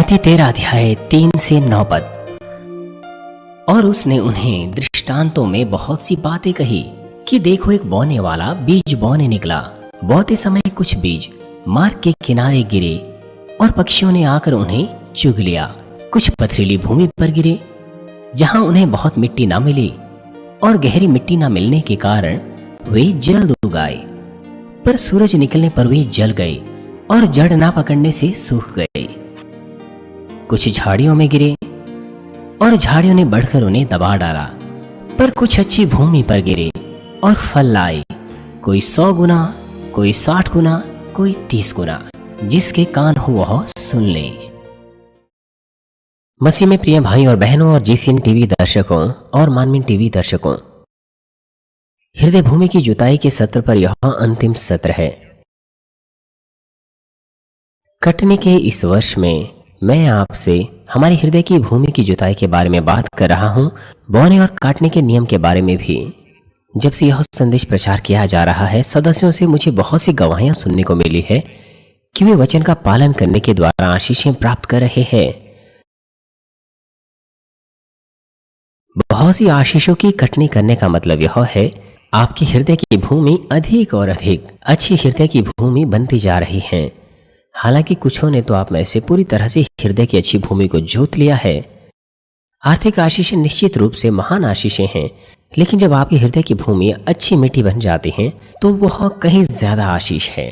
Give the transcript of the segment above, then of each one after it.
मत्ती 13 अध्याय 3 से 9 पद। और उसने उन्हें दृष्टांतों में बहुत सी बातें कही कि देखो, एक बोने वाला बीज बोने निकला। बोते समय कुछ बीज मार्ग के किनारे गिरे और पक्षियों ने आकर उन्हें चुग लिया। कुछ पथरीली भूमि पर गिरे, जहां उन्हें बहुत मिट्टी ना मिली, और गहरी मिट्टी ना मिलने के कारण वे जल्द उगाए। पर सूरज निकलने पर वे जल गए और जड़ ना पकड़ने से सूख गए। कुछ झाड़ियों में गिरे और झाड़ियों ने बढ़कर उन्हें दबा डाला। पर कुछ अच्छी भूमि पर गिरे और फल लाए, कोई 100 गुना, कोई 60 गुना, कोई 30 गुना। जिसके कान हो वह सुन ले। मसीह में प्रिय भाई और बहनों और जीसीएन टीवी दर्शकों और मानवीन टीवी दर्शकों, हृदय भूमि की जुताई के सत्र पर यह अंतिम सत्र है। कटने के इस वर्ष में मैं आपसे हमारी हृदय की भूमि की जुताई के बारे में बात कर रहा हूं, बोने और काटने के नियम के बारे में भी। जब से यह संदेश प्रचार किया जा रहा है, सदस्यों से मुझे बहुत सी गवाहियां सुनने को मिली है कि वे वचन का पालन करने के द्वारा आशीषें प्राप्त कर रहे हैं। बहुत सी आशीषों की कटनी करने का मतलब यह है, आपकी हृदय की भूमि अधिक और अधिक अच्छी हृदय की भूमि बनती जा रही है। हालांकि कुछों ने तो आप में से पूरी तरह से हृदय की अच्छी भूमि को जोत लिया है। आर्थिक आशीषें निश्चित रूप से महान आशीषें हैं, लेकिन जब आपकी हृदय की भूमि अच्छी मिट्टी बन जाती है तो वह कहीं ज्यादा आशीष है।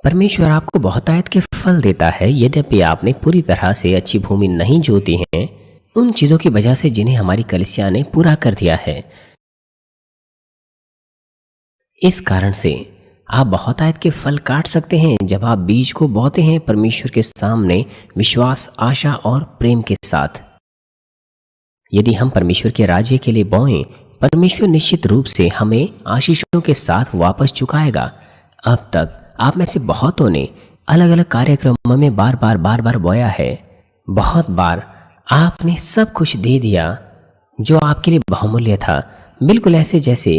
परमेश्वर आपको बहुतायत के फल देता है, यद्यपि आपने पूरी तरह से अच्छी भूमि नहीं जोती है उन चीजों की वजह से जिन्हें हमारी कलीसिया ने पूरा कर दिया है। इस कारण से आप बहुतायत के फल काट सकते हैं जब आप बीज को बोते हैं परमेश्वर के सामने विश्वास, आशा और प्रेम के साथ। यदि हम परमेश्वर के राज्य के लिए बोएं, परमेश्वर निश्चित रूप से हमें आशीषों के साथ वापस चुकाएगा। अब तक आप में से बहुतों ने अलग अलग कार्यक्रमों में बार बार बोया है। बहुत बार आपने सब कुछ दे दिया जो आपके लिए बहुमूल्य था, बिल्कुल ऐसे जैसे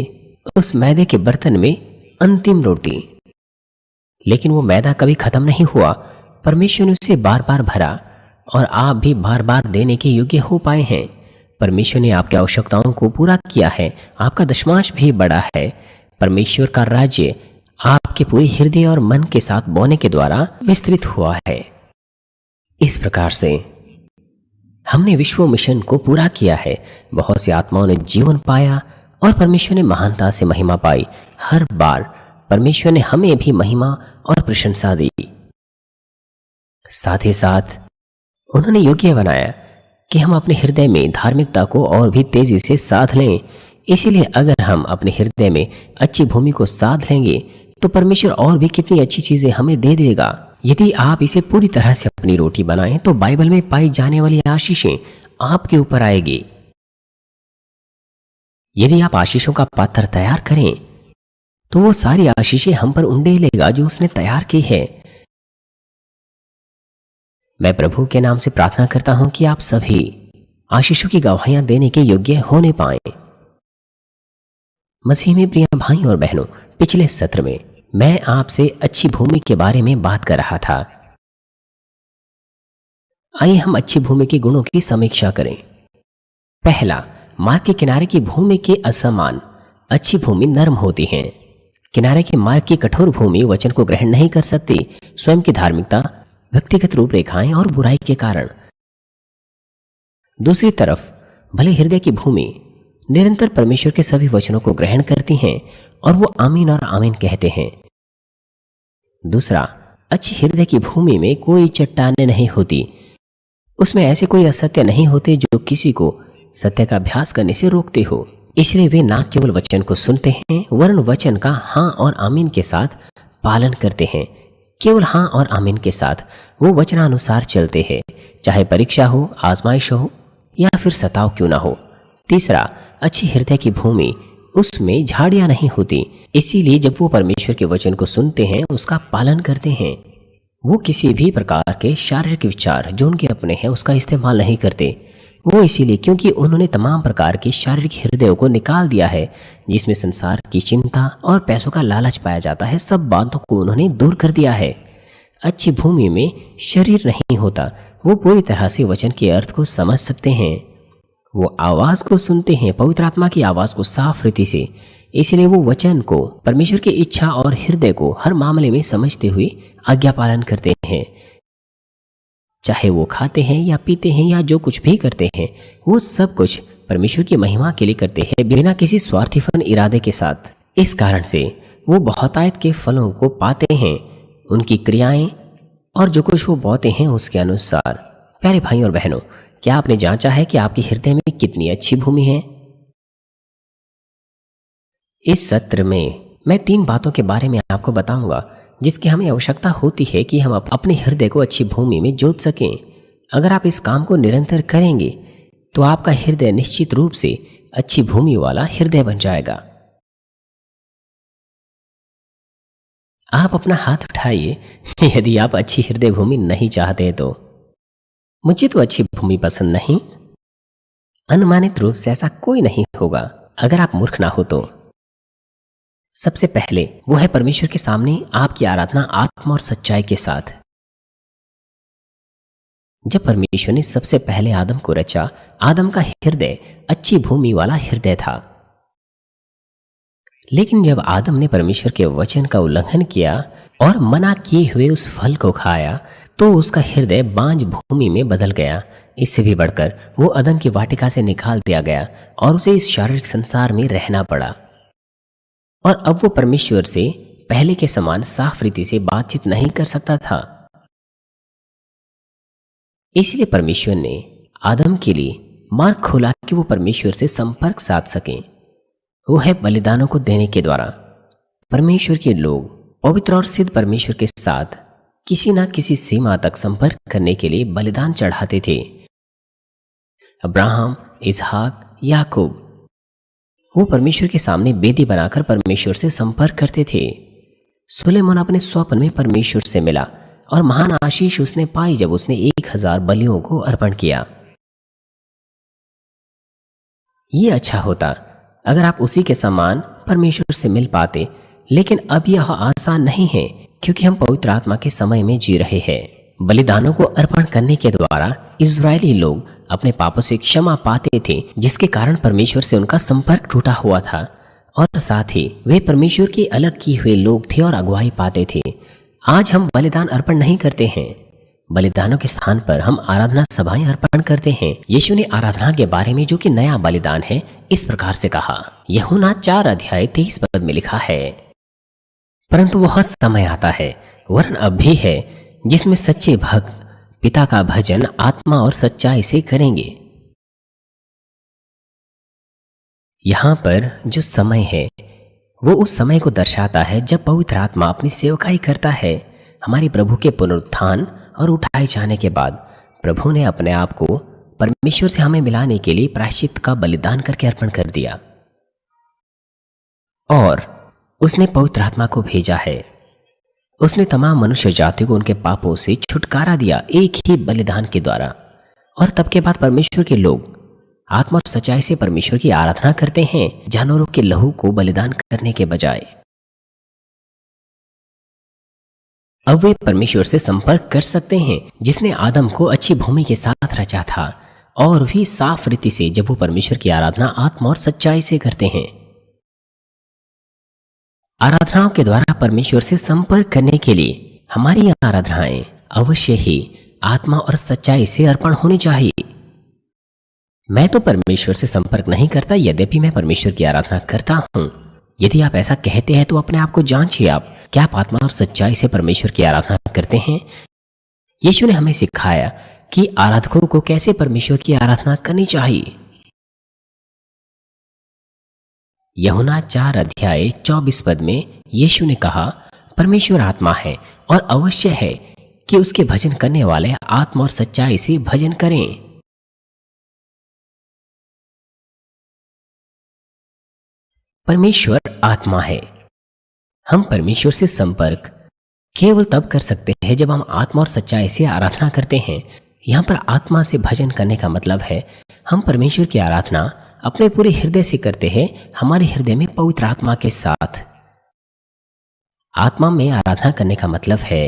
उस मैदे के बर्तन में अंतिम रोटी। लेकिन वो मैदा कभी खत्म नहीं हुआ। परमेश्वर ने उसे बार बार भरा और आप भी बार बार देने के योग्य हो पाए हैं। परमेश्वर ने आपकी आवश्यकताओं को पूरा किया है। आपका दशमांश भी बढ़ा है। परमेश्वर का राज्य आपके पूरे हृदय और मन के साथ बोने के द्वारा विस्तृत हुआ है। इस प्रकार से हमने विश्व मिशन को पूरा किया है। बहुत सी आत्माओं ने जीवन पाया और परमेश्वर ने महानता से महिमा पाई। हर बार परमेश्वर ने हमें भी महिमा और प्रशंसा दी। साथ ही साथ उन्होंने योग्य बनाया कि हम अपने हृदय में धार्मिकता को और भी तेजी से साध लें। इसीलिए अगर हम अपने हृदय में अच्छी भूमि को साध लेंगे तो परमेश्वर और भी कितनी अच्छी चीजें हमें दे देगा। यदि आप इसे पूरी तरह से अपनी रोटी बनाएं तो बाइबल में पाई जाने वाली आशीषें आपके ऊपर आएगी। यदि आप आशीषों का पात्र तैयार करें तो वो सारी आशीषें हम पर उंडेलेगा जो उसने तैयार की है। मैं प्रभु के नाम से प्रार्थना करता हूं कि आप सभी आशीषों की गवाहियां देने के योग्य होने पाएं। मसीह में प्रिय भाई और बहनों, पिछले सत्र में मैं आपसे अच्छी भूमि के बारे में बात कर रहा था। आइए हम अच्छी भूमि के गुणों की समीक्षा करें। पहला, मार्ग के किनारे की भूमि के असमान। अच्छी भूमि नर्म होती है। किनारे के मार्ग की कठोर भूमि वचन को ग्रहण नहीं कर सकती, स्वयं की धार्मिकता, व्यक्तिगत रूपरेखाएं और बुराई के कारण। दूसरी तरफ भले हृदय की भूमि निरंतर परमेश्वर के सभी वचनों को ग्रहण करती हैं और वो आमीन और आमीन कहते हैं। दूसरा, अच्छी हृदय की भूमि में कोई चट्टानें नहीं होती। उसमें ऐसे कोई असत्य नहीं होते जो किसी को सत्य का अभ्यास करने से रोकते हो। इसलिए वे ना केवल वचन को सुनते हैं वरन वचन का हाँ और आमीन के साथ पालन करते हैं। केवल हाँ और आमीन के साथ वो वचनानुसार चलते हैं, चाहे परीक्षा हो, आजमाइश हो या फिर सताव क्यों ना हो। तीसरा, अच्छी हृदय की भूमि, उसमें झाड़ियां नहीं होती। इसीलिए जब वो परमेश्वर के वचन को सुनते हैं, उसका पालन करते हैं, वो किसी भी प्रकार के शारीरिक विचार जो उनके अपने हैं उसका इस्तेमाल नहीं करते। वो इसीलिए क्योंकि उन्होंने तमाम प्रकार के शारीरिक हृदयों को निकाल दिया है, जिसमें संसार की चिंता और पैसों का लालच पाया जाता है। सब बातों को उन्होंने दूर कर दिया है। अच्छी भूमि में शरीर नहीं होता, वो पूरी तरह से वचन के अर्थ को समझ सकते हैं। वो आवाज को सुनते हैं, पवित्र आत्मा की आवाज को साफ रीति से। इसलिए वो वचन को, परमेश्वर की इच्छा और हृदय को हर मामले में समझते हुए आज्ञा पालन करते हैं। चाहे वो खाते हैं या पीते हैं या जो कुछ भी करते हैं, वो सब कुछ परमेश्वर की महिमा के लिए करते हैं, बिना किसी स्वार्थीपन इरादे के साथ। इस कारण से वो बहुतायत के फलों को पाते हैं, उनकी क्रियाएं और जो कुछ वो बोते हैं उसके अनुसार। प्यारे भाइयों और बहनों, क्या आपने जांचा है कि आपके हृदय में कितनी अच्छी भूमि है? इस सत्र में मैं 3 बातों के बारे में आपको बताऊंगा जिसकी हमें आवश्यकता होती है कि हम अपने हृदय को अच्छी भूमि में जोत सकें। अगर आप इस काम को निरंतर करेंगे तो आपका हृदय निश्चित रूप से अच्छी भूमि वाला हृदय बन जाएगा। आप अपना हाथ उठाइए यदि आप अच्छी हृदय भूमि नहीं चाहते तो। मुझे तो अच्छी भूमि पसंद नहीं। अनुमानित रूप से ऐसा कोई नहीं होगा अगर आप मूर्ख ना हो तो। सबसे पहले वो है परमेश्वर के सामने आपकी आराधना आत्मा और सच्चाई के साथ। जब परमेश्वर ने सबसे पहले आदम को रचा, आदम का हृदय अच्छी भूमि वाला हृदय था। लेकिन जब आदम ने परमेश्वर के वचन का उल्लंघन किया और मना किए हुए उस फल को खाया तो उसका हृदय बांझ भूमि में बदल गया। इससे भी बढ़कर वो अदन की वाटिका से निकाल दिया गया और उसे इस शारीरिक संसार में रहना पड़ा। और अब वो परमेश्वर से पहले के समान साफ रीति से बातचीत नहीं कर सकता था। इसलिए परमेश्वर ने आदम के लिए मार्ग खोला कि वो परमेश्वर से संपर्क साध सकें। वो है बलिदानों को देने के द्वारा। परमेश्वर के लोग पवित्र और सिद्ध परमेश्वर के साथ किसी न किसी सीमा तक संपर्क करने के लिए बलिदान चढ़ाते थे। अब्राहम, इसहाक, याकूब, वो परमेश्वर के सामने वेदी बनाकर परमेश्वर से संपर्क करते थे। सुलेमान अपने स्वप्न में परमेश्वर से मिला और महान आशीष उसने पाई जब उसने 1000 बलियों को अर्पण किया। ये अच्छा होता अगर आप उसी के समान परमेश्वर से मिल पाते, लेकिन अब यह आसान नहीं है क्योंकि हम पवित्र आत्मा के समय में जी रहे हैं। बलिदानों को अर्पण करने के द्वारा इज़राइली लोग अपने पापों से क्षमा पाते थे, जिसके कारण परमेश्वर से उनका संपर्क टूटा हुआ था और साथ ही वे परमेश्वर के अलग किए हुए लोग थे और अगुवाई पाते थे। आज हम बलिदान अर्पण नहीं करते हैं। बलिदानों के स्थान पर हम आराधना सभाएं अर्पण करते हैं। यीशु ने आराधना के बारे में, जो कि नया बलिदान है, इस प्रकार से कहा। यूहन्ना 4:23 में लिखा है, परंतु वह समय आता है, वरन अब भी है, जिसमें सच्चे भक्त पिता का भजन आत्मा और सच्चाई से करेंगे। यहां पर जो समय है वो उस समय को दर्शाता है जब पवित्र आत्मा अपनी सेवकाई करता है। हमारे प्रभु के पुनरुत्थान और उठाए जाने के बाद प्रभु ने अपने आप को परमेश्वर से हमें मिलाने के लिए प्रायश्चित का बलिदान करके अर्पण कर दिया और उसने पवित्र आत्मा को भेजा है। उसने तमाम मनुष्य जाति को उनके पापों से छुटकारा दिया एक ही बलिदान के द्वारा। और तब के बाद परमेश्वर के लोग आत्मा और सच्चाई से परमेश्वर की आराधना करते हैं, जानवरों के लहू को बलिदान करने के बजाय। अब वे परमेश्वर से संपर्क कर सकते हैं जिसने आदम को अच्छी भूमि के साथ रचा था, और भी साफ रीति से जब वो परमेश्वर की आराधना आत्मा और सच्चाई से करते हैं। आराधनाओं के द्वारा परमेश्वर से संपर्क करने के लिए हमारी आराधनाएं अवश्य ही आत्मा और सच्चाई से अर्पण होनी चाहिए। मैं तो परमेश्वर से संपर्क नहीं करता, यद्यपि मैं परमेश्वर की आराधना करता हूं। यदि आप ऐसा कहते हैं तो अपने आप को जांचिए, आप क्या आप आत्मा और सच्चाई से परमेश्वर की आराधना करते हैं? यीशु ने हमें सिखाया कि आराधकों को कैसे परमेश्वर की आराधना करनी चाहिए। यूहन्ना 4:24 में यीशु ने कहा, परमेश्वर आत्मा है और अवश्य है कि उसके भजन करने वाले आत्मा और सच्चाई से भजन करें। परमेश्वर आत्मा है। हम परमेश्वर से संपर्क केवल तब कर सकते हैं जब हम आत्मा और सच्चाई से आराधना करते हैं। यहाँ पर आत्मा से भजन करने का मतलब है हम परमेश्वर की आराधना अपने पूरे हृदय से करते हैं, हमारे हृदय में पवित्र आत्मा के साथ। आत्मा में आराधना करने का मतलब है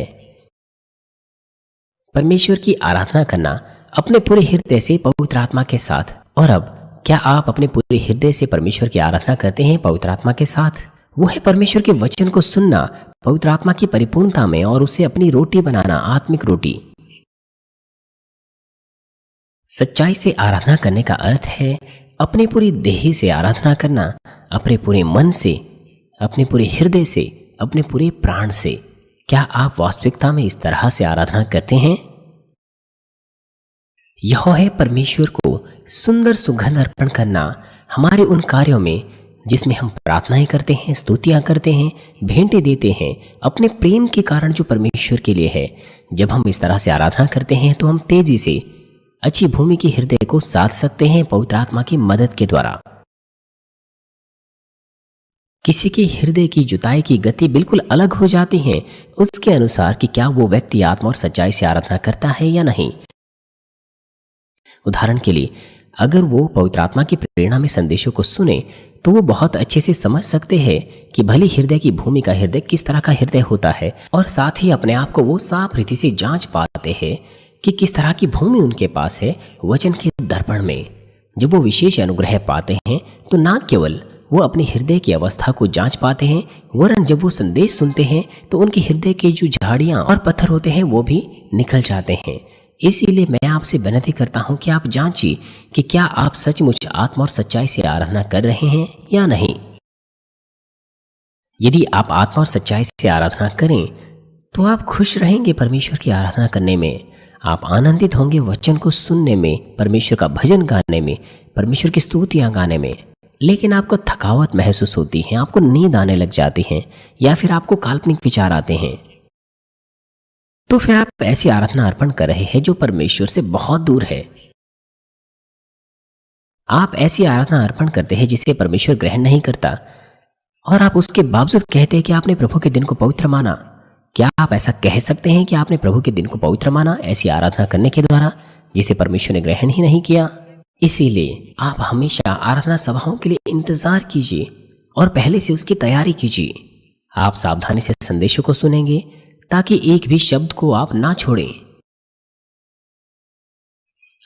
परमेश्वर की आराधना करना अपने पूरे हृदय से पवित्र आत्मा के साथ। और अब क्या आप अपने पूरे हृदय से परमेश्वर की आराधना करते हैं पवित्र आत्मा के साथ? वो है परमेश्वर के वचन को सुनना पवित्र आत्मा की परिपूर्णता में और उसे अपनी रोटी बनाना, आत्मिक रोटी। सच्चाई से आराधना करने का अर्थ है अपने पूरी देह से आराधना करना, अपने पूरे मन से, अपने पूरे हृदय से, अपने पूरे प्राण से। क्या आप वास्तविकता में इस तरह से आराधना करते हैं? यह है परमेश्वर को सुंदर सुगंध अर्पण करना हमारे उन कार्यों में जिसमें हम प्रार्थनाएं करते हैं, स्तुतियां करते हैं, भेंटें देते हैं अपने प्रेम के कारण जो परमेश्वर के लिए है। जब हम इस तरह से आराधना करते हैं तो हम तेजी से अच्छी भूमि के हृदय को साध सकते हैं पवित्र आत्मा की मदद के द्वारा। किसी के हृदय की जुताई की गति बिल्कुल अलग हो जाती है उसके अनुसार कि क्या वो व्यक्ति आत्मा और सच्चाई से आराधना करता है या नहीं। उदाहरण के लिए, अगर वो पवित्र आत्मा की प्रेरणा में संदेशों को सुने तो वो बहुत अच्छे से समझ सकते हैं कि भली हृदय की भूमि का हृदय किस तरह का हृदय होता है, और साथ ही अपने आप को वो साफ रीति से जांच पाते हैं कि किस तरह की भूमि उनके पास है वचन के दर्पण में। जब वो विशेष अनुग्रह पाते हैं तो न केवल वो अपने हृदय की अवस्था को जांच पाते हैं, वरन जब वो संदेश सुनते हैं तो उनके हृदय के जो झाड़ियां और पत्थर होते हैं वो भी निकल जाते हैं। इसीलिए मैं आपसे विनती करता हूं कि आप जांचिए कि क्या आप सचमुच आत्मा और सच्चाई से आराधना कर रहे हैं या नहीं। यदि आप आत्मा और सच्चाई से आराधना करें तो आप खुश रहेंगे परमेश्वर की आराधना करने में, आप आनंदित होंगे वचन को सुनने में, परमेश्वर का भजन गाने में, परमेश्वर की स्तुतियां गाने में। लेकिन आपको थकावट महसूस होती है, आपको नींद आने लग जाती है, या फिर आपको काल्पनिक विचार आते हैं, तो फिर आप ऐसी आराधना अर्पण कर रहे हैं जो परमेश्वर से बहुत दूर है। आप ऐसी आराधना अर्पण करते हैं जिसे परमेश्वर ग्रहण नहीं करता, और आप उसके बावजूद कहते हैं कि आपने प्रभु के दिन को पवित्र माना। क्या आप ऐसा कह सकते हैं कि आपने प्रभु के दिन को पवित्र माना ऐसी आराधना करने के द्वारा जिसे परमेश्वर ने ग्रहण ही नहीं किया? इसीलिए आप हमेशा आराधना सभाओं के लिए इंतजार कीजिए और पहले से उसकी तैयारी कीजिए। आप सावधानी से संदेशों को सुनेंगे ताकि एक भी शब्द को आप ना छोड़ें।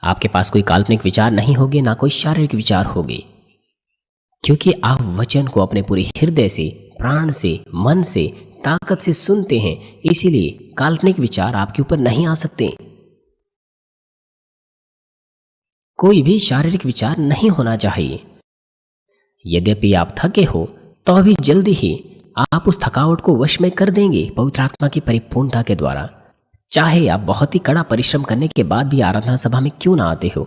आपके पास कोई काल्पनिक विचार नहीं होंगे, ना कोई शारीरिक विचार होंगे, क्योंकि आप वचन को अपने पूरे हृदय से, प्राण से, मन से, ताकत से सुनते हैं। इसीलिए काल्पनिक विचार आपके ऊपर नहीं आ सकते। कोई भी शारीरिक विचार नहीं होना चाहिए। यद्यपि आप थके हो तो अभी जल्दी ही आप उस थकावट को वश में कर देंगे पवित्र आत्मा की परिपूर्णता के द्वारा। चाहे आप बहुत ही कड़ा परिश्रम करने के बाद भी आराधना सभा में क्यों ना आते हो,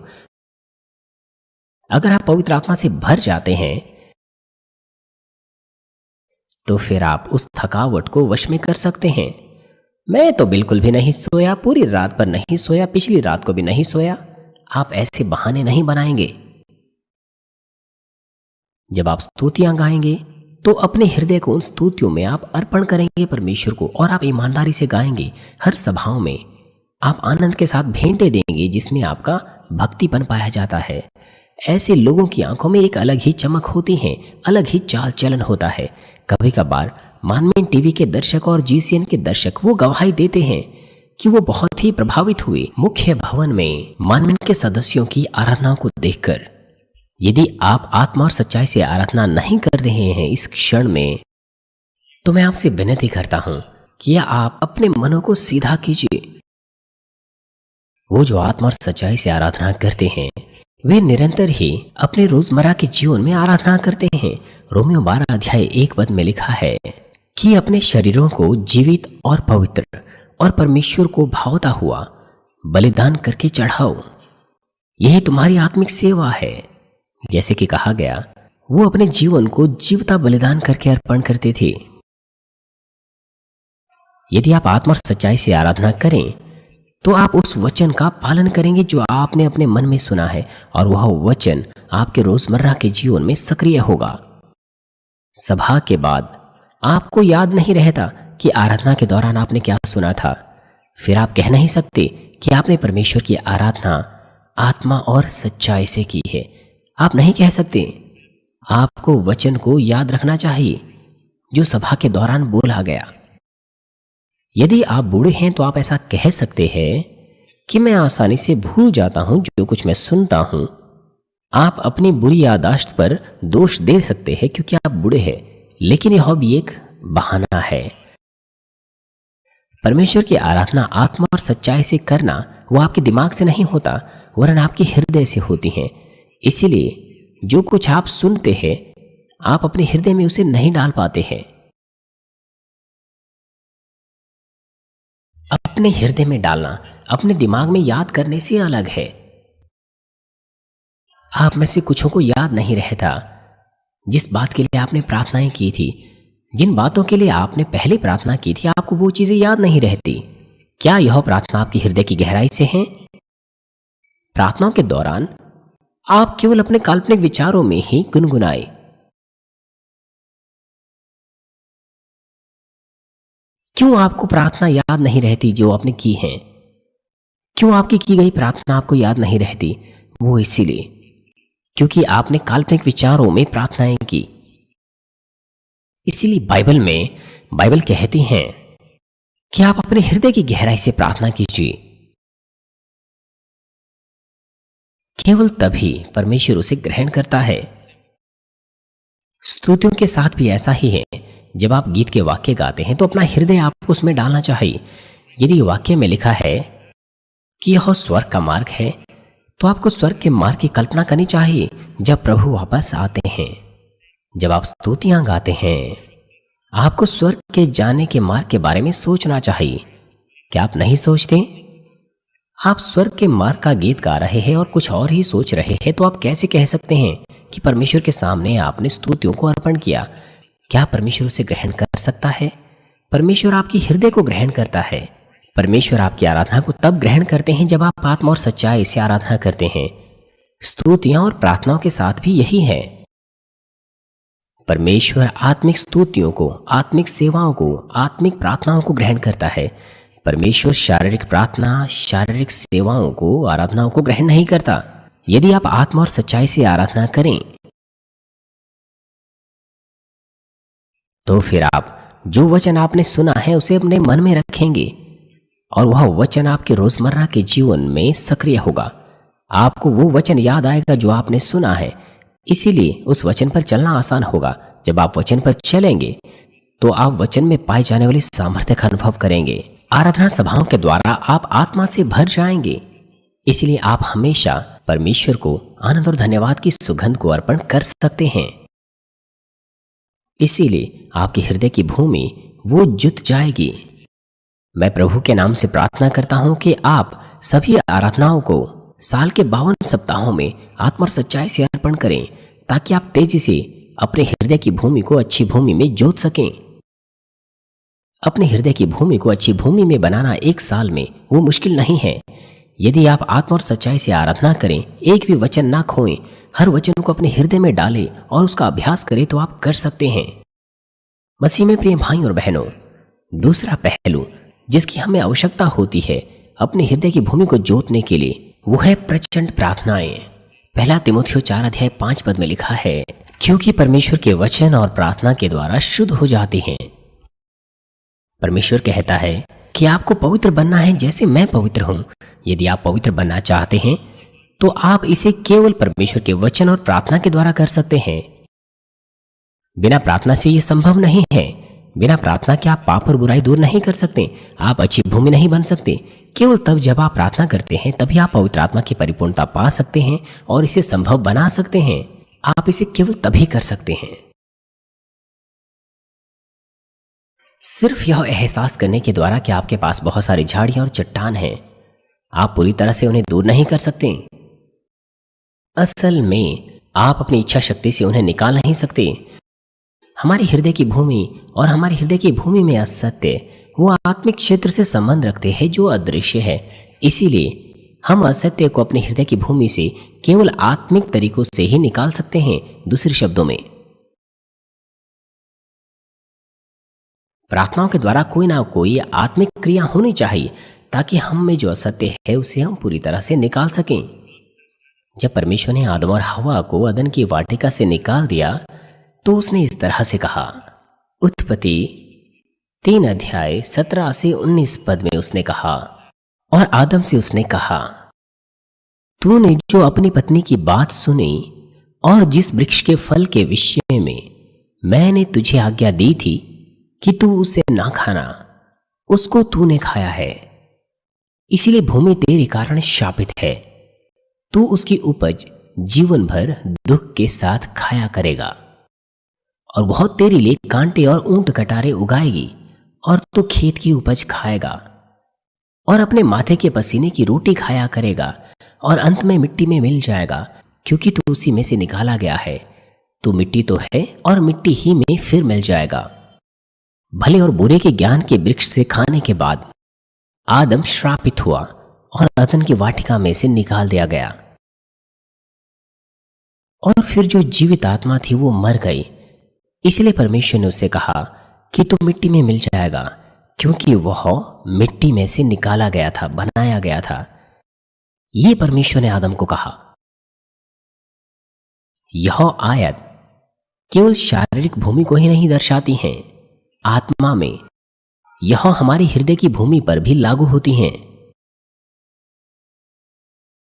अगर आप पवित्र आत्मा से भर जाते हैं तो फिर आप उस थकावट को वश में कर सकते हैं। मैं तो बिल्कुल भी नहीं सोया, पूरी रात पर नहीं सोया, पिछली रात को भी नहीं सोया। आप ऐसे बहाने नहीं बनाएंगे। जब आप स्तुतियां गाएंगे तो अपने हृदय को उन स्तुतियों में आप अर्पण करेंगे परमेश्वर को, और आप ईमानदारी से गाएंगे। हर सभाओं में आप आनंद के साथ भेंटे देंगे जिसमें आपका भक्तिपन पाया जाता है। ऐसे लोगों की आंखों में एक अलग ही चमक होती है, अलग ही चाल चलन होता है। कभी कभार मानमेन टीवी के दर्शक और जीसीएन के दर्शक वो गवाही देते हैं कि वो बहुत ही प्रभावित हुए मुख्य भवन में मानमेन के सदस्यों की आराधना को देखकर। यदि आप आत्मा और सच्चाई से आराधना नहीं कर रहे हैं इस क्षण में, तो मैं आपसे विनती करता हूं कि आप अपने मनों को सीधा कीजिए। वो जो आत्मा और सच्चाई से आराधना करते हैं वे निरंतर ही अपने रोजमर्रा के जीवन में आराधना करते हैं। रोमियो 12 अध्याय 1 पद में लिखा है कि अपने शरीरों को जीवित और पवित्र और परमेश्वर को भावता हुआ बलिदान करके चढ़ाओ, यही तुम्हारी आत्मिक सेवा है। जैसे कि कहा गया, वो अपने जीवन को जीवता बलिदान करके अर्पण करते थे। यदि आप आत्मा और सच्चाई से आराधना करें तो आप उस वचन का पालन करेंगे जो आपने अपने मन में सुना है, और वह वचन आपके रोजमर्रा के जीवन में सक्रिय होगा। सभा के बाद आपको याद नहीं रहता कि आराधना के दौरान आपने क्या सुना था। फिर आप कह नहीं सकते कि आपने परमेश्वर की आराधना आत्मा और सच्चाई से की है। आप नहीं कह सकते। आपको वचन को याद रखना चाहिए जो सभा के दौरान बोला गया। यदि आप बूढ़े हैं तो आप ऐसा कह सकते हैं कि मैं आसानी से भूल जाता हूं जो कुछ मैं सुनता हूं। आप अपनी बुरी याददाश्त पर दोष दे सकते हैं क्योंकि आप बूढ़े हैं, लेकिन यह भी एक बहाना है। परमेश्वर की आराधना आत्मा और सच्चाई से करना वो आपके दिमाग से नहीं होता, वरन आपके हृदय से होती है। इसीलिए जो कुछ आप सुनते हैं आप अपने हृदय में उसे नहीं डाल पाते हैं। अपने हृदय में डालना अपने दिमाग में याद करने से अलग है। आप में से कुछों को याद नहीं रहता जिस बात के लिए आपने प्रार्थनाएं की थी, जिन बातों के लिए आपने पहले प्रार्थना की थी, आपको वो चीजें याद नहीं रहती। क्या यह प्रार्थना आपके हृदय की गहराई से है? प्रार्थनाओं के दौरान आप केवल अपने काल्पनिक विचारों में ही गुनगुनाए। क्यों आपको प्रार्थना याद नहीं रहती जो आपने की है? क्यों आपकी की गई प्रार्थना आपको याद नहीं रहती? वो इसीलिए क्योंकि आपने काल्पनिक विचारों में प्रार्थनाएं की। इसीलिए बाइबल कहती हैं कि आप अपने हृदय की गहराई से प्रार्थना कीजिए। केवल तभी परमेश्वर उसे ग्रहण करता है। स्तुतियों के साथ भी ऐसा ही है। जब आप गीत के वाक्य गाते हैं तो अपना हृदय आपको उसमें डालना चाहिए। यदि वाक्य में लिखा है कि यह स्वर्ग का मार्ग है, तो आपको स्वर्ग के मार्ग की कल्पना करनी चाहिए जब प्रभु वापस आते हैं। जब आप स्तुतियां गाते हैं, आपको स्वर्ग के जाने के मार्ग के बारे में सोचना चाहिए। क्या आप नहीं सोचते? आप स्वर्ग के मार्ग का गीत गा रहे हैं और कुछ और ही सोच रहे हैं, तो आप कैसे कह सकते हैं कि परमेश्वर के सामने आपने स्तुतियों को अर्पण किया? क्या परमेश्वर उसे ग्रहण कर सकता है? परमेश्वर आपके हृदय को ग्रहण करता है। परमेश्वर आपकी आराधना को तब ग्रहण करते हैं जब आप आत्मा और सच्चाई से आराधना करते हैं। स्तुतियां और प्रार्थनाओं के साथ भी यही है। परमेश्वर आत्मिक स्तुतियों को, आत्मिक सेवाओं को, आत्मिक प्रार्थनाओं को ग्रहण करता है। परमेश्वर शारीरिक प्रार्थना, शारीरिक सेवाओं को, आराधनाओं को ग्रहण नहीं करता। यदि आप आत्मा और सच्चाई से आराधना करें तो फिर आप जो वचन आपने सुना है उसे अपने मन में रखेंगे और वह वचन आपके रोजमर्रा के जीवन में सक्रिय होगा। आपको वो वचन याद आएगा जो आपने सुना है, इसीलिए उस वचन पर चलना आसान होगा। जब आप वचन पर चलेंगे तो आप वचन में पाए जाने वाले सामर्थ्य का अनुभव करेंगे। आराधना सभाओं के द्वारा आप आत्मा से भर जाएंगे। इसलिए आप हमेशा परमेश्वर को आनंद और धन्यवाद की सुगंध को अर्पण कर सकते हैं। इसीलिए आपके हृदय की भूमि वो जुत जाएगी। मैं प्रभु के नाम से प्रार्थना करता हूं कि आप सभी आराधनाओं को साल के 52 सप्ताहों में आत्मा और सच्चाई से अर्पण करें, ताकि आप तेजी से अपने हृदय की भूमि को अच्छी भूमि में जोत सकें। अपने हृदय की भूमि को अच्छी भूमि में बनाना एक साल में वो मुश्किल नहीं है। यदि आप आत्मा और सच्चाई से आराधना करें, एक भी वचन ना खोएं, हर वचन को अपने हृदय में डालें और उसका अभ्यास करें, तो आप कर सकते हैं। मसीह में प्रिय भाई और बहनों, दूसरा पहलू जिसकी हमें आवश्यकता होती है अपने हृदय की भूमि को जोतने के लिए, वो है प्रचंड प्रार्थनाएं। पहला तीमुथियो 4:5 में लिखा है, क्योंकि परमेश्वर के वचन और प्रार्थना के द्वारा शुद्ध हो जाते हैं। परमेश्वर कहता है कि आपको पवित्र बनना है जैसे मैं पवित्र हूं। यदि आप पवित्र बनना चाहते हैं तो आप इसे केवल परमेश्वर के वचन और प्रार्थना के द्वारा कर सकते हैं। बिना प्रार्थना से यह संभव नहीं है। बिना प्रार्थना के आप पाप और बुराई दूर नहीं कर सकते। आप अच्छी भूमि नहीं बन सकते। केवल तब जब आप प्रार्थना करते हैं तभी आप पवित्र आत्मा की परिपूर्णता पा सकते हैं और इसे संभव बना सकते हैं। आप इसे केवल तभी कर सकते हैं। सिर्फ यह एहसास करने के द्वारा कि आपके पास बहुत सारी झाड़ियां और चट्टान हैं, आप पूरी तरह से उन्हें दूर नहीं कर सकते। असल में आप अपनी इच्छा शक्ति से उन्हें निकाल नहीं सकते। हमारी हृदय की भूमि और हमारी हृदय की भूमि में असत्य वो आत्मिक क्षेत्र से संबंध रखते हैं जो अदृश्य है। इसीलिए हम असत्य को अपने हृदय की भूमि से केवल आत्मिक तरीकों से ही निकाल सकते हैं। दूसरे शब्दों में, प्रार्थनाओं के द्वारा कोई ना कोई आत्मिक क्रिया होनी चाहिए ताकि हम में जो असत्य है उसे हम पूरी तरह से निकाल सकें। जब परमेश्वर ने आदम और हवा को अदन की वाटिका से निकाल दिया तो उसने इस तरह से कहा। उत्पत्ति 3:17 से 19 में उसने कहा, और आदम से उसने कहा, तूने जो अपनी पत्नी की बात सुनी और जिस वृक्ष के फल के विषय में मैंने तुझे आज्ञा दी थी कि तू उसे ना खाना, उसको तूने खाया है, इसीलिए भूमि तेरे कारण शापित है। तू उसकी उपज जीवन भर दुख के साथ खाया करेगा और वह तेरे लिए कांटे और ऊंट कटारे उगाएगी और तू खेत की उपज खाएगा और अपने माथे के पसीने की रोटी खाया करेगा और अंत में मिट्टी में मिल जाएगा, क्योंकि तू उसी में से निकाला गया है। तू मिट्टी तो है और मिट्टी ही में फिर मिल जाएगा। भले और बुरे के ज्ञान के वृक्ष से खाने के बाद आदम श्रापित हुआ और अदन की वाटिका में से निकाल दिया गया। और फिर जो जीवित आत्मा थी वो मर गई, इसलिए परमेश्वर ने उससे कहा कि तू मिट्टी में मिल जाएगा, क्योंकि वह मिट्टी में से निकाला गया था, बनाया गया था। ये परमेश्वर ने आदम को कहा। यह आयत केवल शारीरिक भूमि को ही नहीं दर्शाती है, आत्मा में यह हमारे हृदय की भूमि पर भी लागू होती हैं।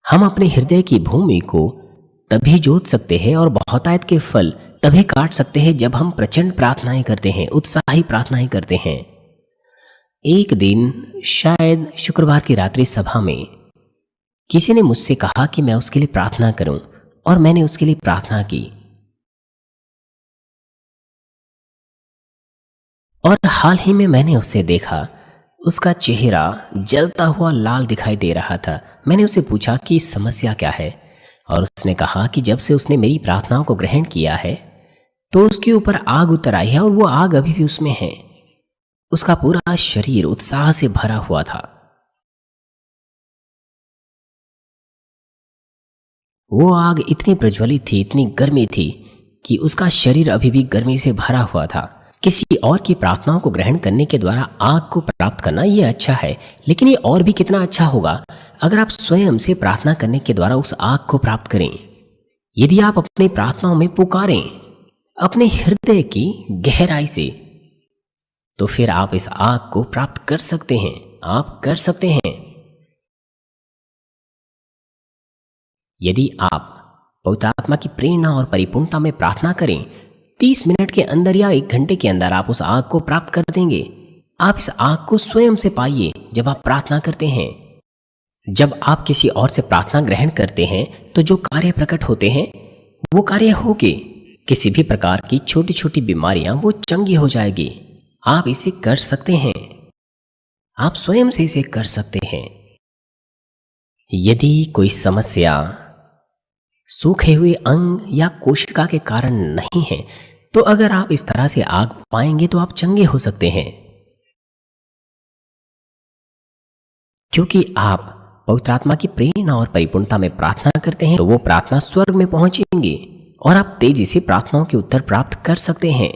हम अपने हृदय की भूमि को तभी जोत सकते हैं और बहुतायत के फल तभी काट सकते हैं जब हम प्रचंड प्रार्थनाएं करते हैं, उत्साही प्रार्थनाएं करते हैं। एक दिन शायद शुक्रवार की रात्रि सभा में किसी ने मुझसे कहा कि मैं उसके लिए प्रार्थना करूं, और मैंने उसके लिए प्रार्थना की। और हाल ही में मैंने उसे देखा, उसका चेहरा जलता हुआ लाल दिखाई दे रहा था। मैंने उसे पूछा कि समस्या क्या है, और उसने कहा कि जब से उसने मेरी प्रार्थनाओं को ग्रहण किया है तो उसके ऊपर आग उतर आई है और वो आग अभी भी उसमें है। उसका पूरा शरीर उत्साह से भरा हुआ था। वो आग इतनी प्रज्वलित थी, इतनी गर्मी थी कि उसका शरीर अभी भी गर्मी से भरा हुआ था। किसी और की प्रार्थनाओं को ग्रहण करने के द्वारा आग को प्राप्त करना यह अच्छा है, लेकिन ये और भी कितना अच्छा होगा अगर आप स्वयं से प्रार्थना करने के द्वारा उस आग को प्राप्त करें। यदि आप अपनी प्रार्थनाओं में पुकारें अपने हृदय की गहराई से, तो फिर आप इस आग को प्राप्त कर सकते हैं। आप कर सकते हैं। यदि आप पवित्र आत्मा की प्रेरणा और परिपूर्णता में प्रार्थना करें, 30 मिनट के अंदर या 1 घंटे के अंदर आप उस आग को प्राप्त कर देंगे। आप इस आग को स्वयं से पाइए जब आप प्रार्थना करते हैं। जब आप किसी और से प्रार्थना ग्रहण करते हैं तो जो कार्य प्रकट होते हैं वो कार्य होंगे। किसी भी प्रकार की छोटी छोटी बीमारियां वो चंगी हो जाएगी। आप इसे कर सकते हैं। आप स्वयं से इसे कर सकते हैं। यदि कोई समस्या सूखे हुए अंग या कोशिका के कारण नहीं है, तो अगर आप इस तरह से आग पाएंगे तो आप चंगे हो सकते हैं, क्योंकि आप पवित्र आत्मा की प्रेरणा और परिपूर्णता में प्रार्थना करते हैं। तो वो प्रार्थना स्वर्ग में पहुंचेंगे और आप तेजी से प्रार्थनाओं के उत्तर प्राप्त कर सकते हैं।